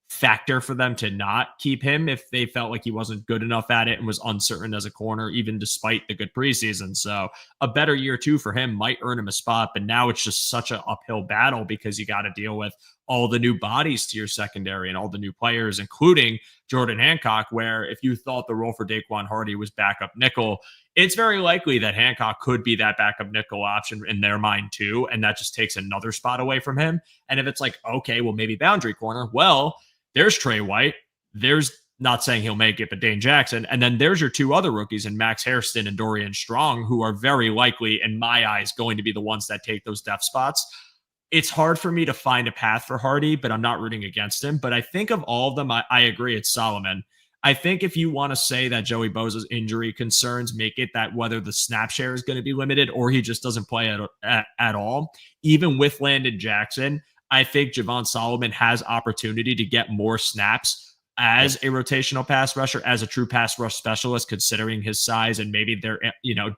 factor for them to not keep him if they felt like he wasn't good enough at it and was uncertain as a corner, even despite the good preseason. So a better year two for him might earn him a spot, but now it's just such an uphill battle because you got to deal with all the new bodies to your secondary and all the new players, including Jordan Hancock, where if you thought the role for Daquan Hardy was backup nickel, it's very likely that Hancock could be that backup nickel option in their mind too. And that just takes another spot away from him. And if it's like, okay, well, maybe boundary corner, well, there's Trey White. There's not saying he'll make it, but Dane Jackson. And then there's your two other rookies in Max Hairston and Dorian Strong, who are very likely, in my eyes, going to be the ones that take those depth spots. It's hard for me to find a path for Hardy, but I'm not rooting against him. But I think of all of them, I agree it's Solomon. I think if you want to say that Joey Bosa's injury concerns make it that whether the snap share is going to be limited or he just doesn't play at all, even with Landon Jackson, I think Javon Solomon has opportunity to get more snaps as a rotational pass rusher, as a true pass rush specialist, considering his size and maybe their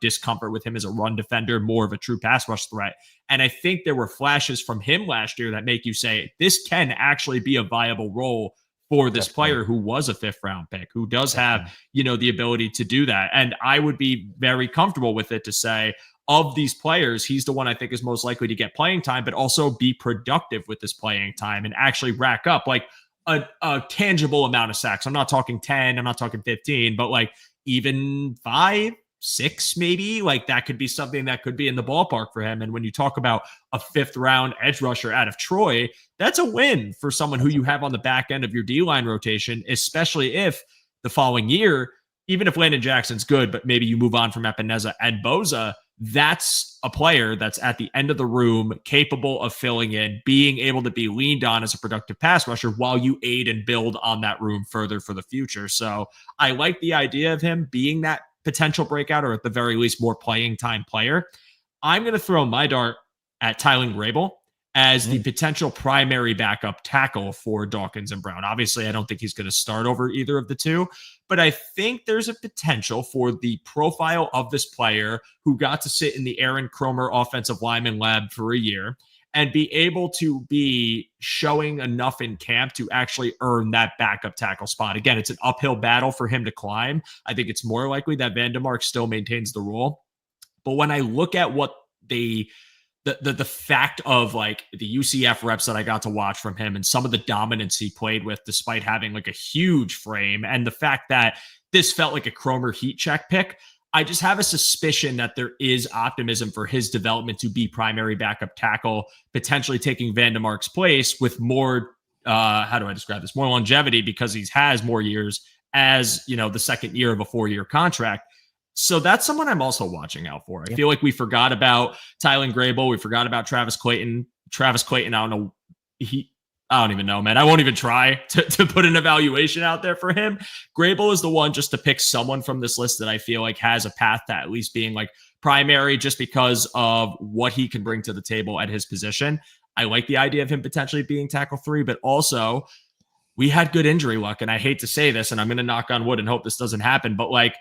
discomfort with him as a run defender, more of a true pass rush threat. And I think there were flashes from him last year that make you say this can actually be a viable role for this player who was a 5th round pick, who does have, the ability to do that. And I would be very comfortable with it to say, of these players, he's the one I think is most likely to get playing time, but also be productive with this playing time and actually rack up like a tangible amount of sacks. I'm not talking 10, I'm not talking 15, but like even 5, 6, maybe. Like that could be something that could be in the ballpark for him. And when you talk about a 5th round edge rusher out of Troy, that's a win for someone who you have on the back end of your D-line rotation, especially if the following year, even if Landon Jackson's good, but maybe you move on from Epineza and Bosa, that's a player that's at the end of the room, capable of filling in, being able to be leaned on as a productive pass rusher while you aid and build on that room further for the future. So I like the idea of him being that potential breakout, or at the very least more playing time player. I'm going to throw my dart at Tylen Grable as the potential primary backup tackle for Dawkins and Brown. Obviously, I don't think he's going to start over either of the two, but I think there's a potential for the profile of this player who got to sit in the Aaron Kromer offensive lineman lab for a year and be able to be showing enough in camp to actually earn that backup tackle spot. Again, it's an uphill battle for him to climb. I think it's more likely that Vandermark still maintains the role. But when I look at what the fact of like the UCF reps that I got to watch from him and some of the dominance he played with despite having like a huge frame, and the fact that this felt like a Kromer heat check pick, I just have a suspicion that there is optimism for his development to be primary backup tackle, potentially taking Vandermark's place with more, how do I describe this? More longevity because he has more years as, the second year of a 4-year contract. So that's someone I'm also watching out for. I feel like we forgot about Tylen Grable. We forgot about Travis Clayton. I don't know. I don't even know, man. I won't even try to put an evaluation out there for him. Grable is the one just to pick someone from this list that I feel like has a path to at least being like primary just because of what he can bring to the table at his position. I like the idea of him potentially being tackle 3, but also we had good injury luck. And I hate to say this, and I'm going to knock on wood and hope this doesn't happen, but like,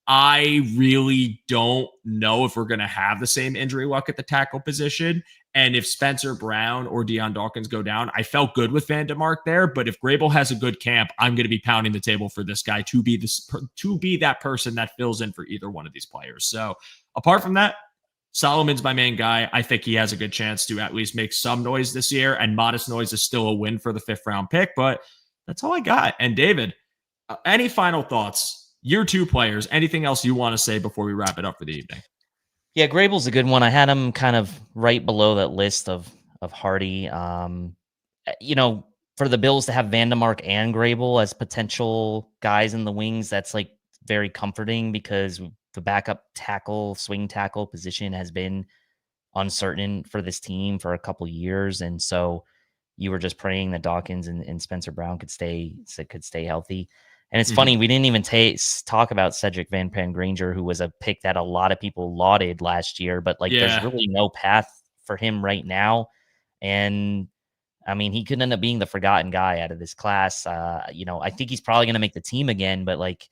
I really don't know if we're going to have the same injury luck at the tackle position. And if Spencer Brown or Deion Dawkins go down, I felt good with Vandermark there. But if Grable has a good camp, I'm going to be pounding the table for this guy to be that person that fills in for either one of these players. So apart from that, Solomon's my main guy. I think he has a good chance to at least make some noise this year. And modest noise is still a win for the 5th round pick. But that's all I got. And David, any final thoughts? Year 2 players. Anything else you want to say before we wrap it up for the evening? Yeah, Grable's a good one. I had him kind of right below that list of Hardy. for the Bills to have Vandemark and Grable as potential guys in the wings, that's like very comforting because the backup tackle, swing tackle position has been uncertain for this team for a couple years. And so you were just praying that Dawkins and Spencer Brown could stay healthy. And it's funny, we didn't even talk about Cedric Van Granger, who was a pick that a lot of people lauded last year, but like there's really no path for him right now. And I mean, he could end up being the forgotten guy out of this class. I think he's probably going to make the team again, but like,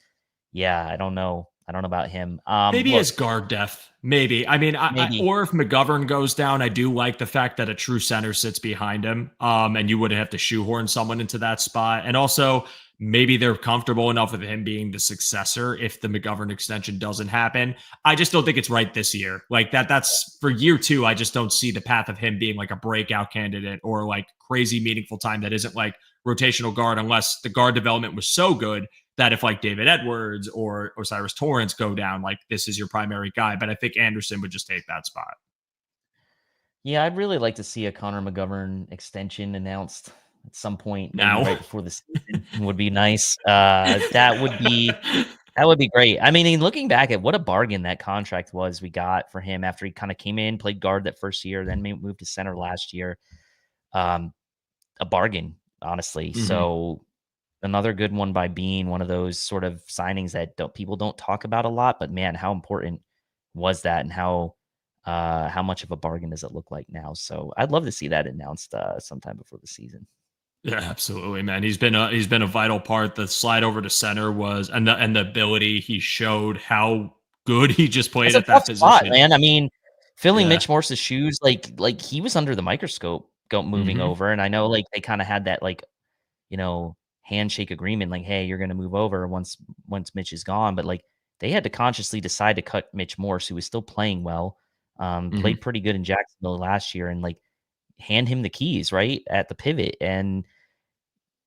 yeah, I don't know. I don't know about him. Maybe his guard depth. Maybe. I mean, maybe. or if McGovern goes down, I do like the fact that a true center sits behind him, and you wouldn't have to shoehorn someone into that spot. And also, maybe they're comfortable enough with him being the successor if the McGovern extension doesn't happen. I just don't think it's right this year. Like that's for year 2. I just don't see the path of him being like a breakout candidate or like crazy meaningful time that isn't like rotational guard, unless the guard development was so good that if like David Edwards or Osiris Torrance go down, like this is your primary guy. But I think Anderson would just take that spot. Yeah, I'd really like to see a Connor McGovern extension announced at some point, maybe now, right before the season would be nice. That would be great. I mean, looking back at what a bargain that contract was we got for him after he kind of came in, played guard that first year, then moved to center last year. A bargain, honestly. So another good one by Bean, one of those sort of signings that people don't talk about a lot, but man, how important was that, and how much of a bargain does it look like now? So I'd love to see that announced sometime before the season. Yeah, absolutely, man. He's been a vital part. The slide over to center was, and the ability he showed, how good he just played at that position. Spot, man. I mean, filling Mitch Morse's shoes, like he was under the microscope moving over, and I know like they kind of had that like, handshake agreement, like, hey, you're going to move over once Mitch is gone, but like they had to consciously decide to cut Mitch Morse, who was still playing well, played pretty good in Jacksonville last year, and like hand him the keys right at the pivot. And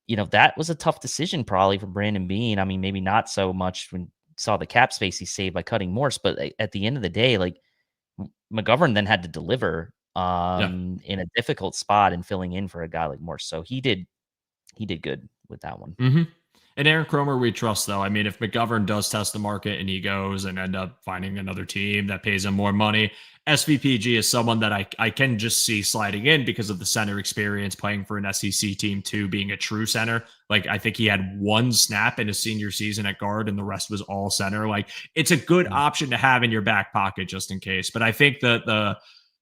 that was a tough decision probably for Brandon Beane. I mean, maybe not so much when saw the cap space he saved by cutting Morse, but at the end of the day, like McGovern then had to deliver in a difficult spot and filling in for a guy like Morse. So he did good with that one. And Aaron Cromer, we trust, though. I mean, if McGovern does test the market and he goes and end up finding another team that pays him more money, SVPG is someone that I can just see sliding in because of the center experience, playing for an SEC team too, being a true center. Like, I think he had one snap in his senior season at guard and the rest was all center. Like, it's a good option to have in your back pocket just in case. But I think that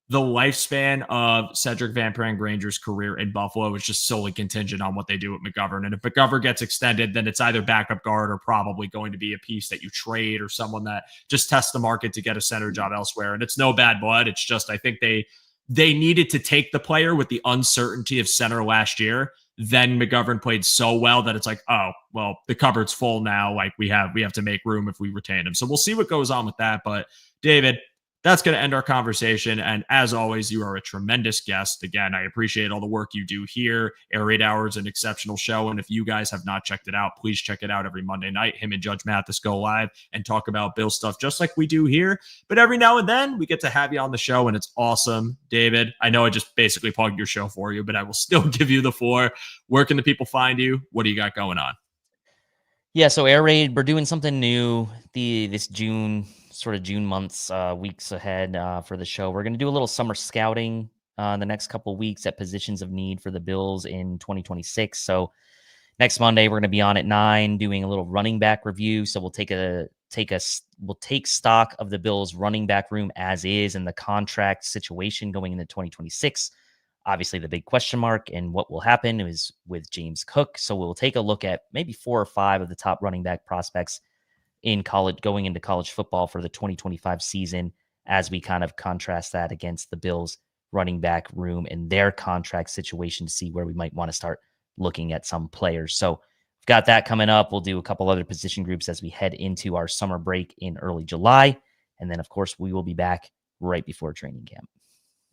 the lifespan of Cedric Van Granger's career in Buffalo is just solely contingent on what they do with McGovern. And if McGovern gets extended, then it's either backup guard or probably going to be a piece that you trade or someone that just tests the market to get a center job elsewhere. And it's no bad blood. It's just, I think they needed to take the player with the uncertainty of center last year. Then McGovern played so well that it's like, oh, well, the cupboard's full now. Like we have to make room if we retain him. So we'll see what goes on with that. But David, that's going to end our conversation. And as always, you are a tremendous guest. Again, I appreciate all the work you do here. Air Raid Hour is an exceptional show. And if you guys have not checked it out, please check it out every Monday night. Him and Judge Mathis go live and talk about Bill stuff just like we do here. But every now and then we get to have you on the show and it's awesome. David, I know I just basically plugged your show for you, but I will still give you the floor. Where can the people find you? What do you got going on? Yeah, so Air Raid, we're doing something new this June months, weeks ahead for the show. We're going to do a little summer scouting the next couple of weeks at positions of need for the Bills in 2026. So next Monday, we're going to be on at 9 doing a little running back review. So we'll take stock of the Bills running back room as is and the contract situation going into 2026. Obviously, the big question mark and what will happen is with James Cook. So we'll take a look at maybe 4 or 5 of the top running back prospects in college, going into college football for the 2025 season, as we kind of contrast that against the Bills running back room and their contract situation to see where we might want to start looking at some players. So we've got that coming up. We'll do a couple other position groups as we head into our summer break in early July. And then, of course, we will be back right before training camp.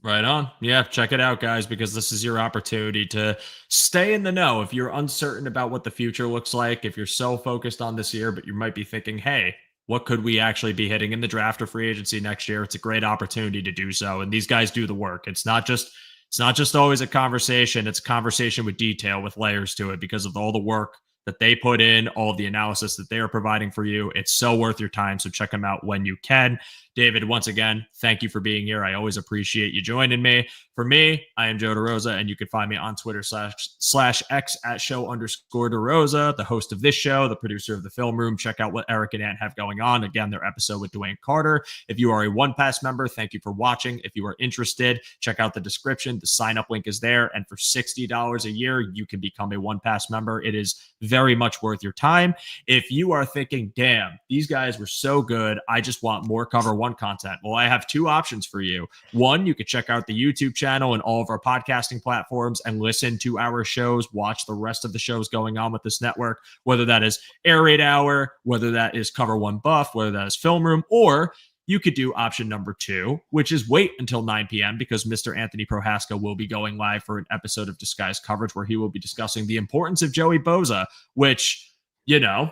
Right on. Yeah, check it out, guys, because this is your opportunity to stay in the know. If you're uncertain about what the future looks like, if you're so focused on this year, but you might be thinking, hey, what could we actually be hitting in the draft or free agency next year? It's a great opportunity to do so. And these guys do the work. It's not just It's not just always a conversation. It's a conversation with detail, with layers to it, because of all the work that they put in, all of the analysis that they are providing for you. It's so worth your time. So check them out when you can. David, once again, thank you for being here. I always appreciate you joining me. For me, I am Joe DeRosa, and you can find me on Twitter /X at @show_DeRosa, the host of this show, the producer of the Film Room. Check out what Eric and Ant have going on. Again, their episode with DeWayne Carter. If you are a One Pass member, thank you for watching. If you are interested, check out the description. The sign-up link is there. And for $60 a year, you can become a One Pass member. It is very much worth your time. If you are thinking, damn, these guys were so good, I just want more Cover One content. Well, I have two options for you. One, you could check out the YouTube channel and all of our podcasting platforms and listen to our shows, watch the rest of the shows going on with this network, whether that is Air Raid Hour, whether that is Cover One Buff, whether that is Film Room, or you could do option number 2, which is wait until 9 p.m. because Mr. Anthony Prohaska will be going live for an episode of Disguised Coverage where he will be discussing the importance of Joey Bosa, which, you know,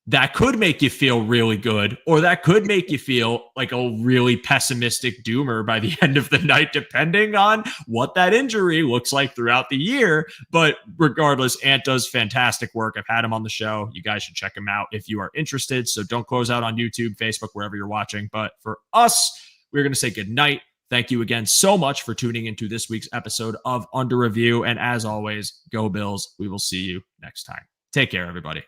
that could make you feel really good, or that could make you feel like a really pessimistic doomer by the end of the night, depending on what that injury looks like throughout the year. But regardless, Ant does fantastic work. I've had him on the show. You guys should check him out if you are interested. So don't close out on YouTube, Facebook, wherever you're watching. But for us, we're going to say good night. Thank you again so much for tuning into this week's episode of Under Review. And as always, go Bills. We will see you next time. Take care, everybody.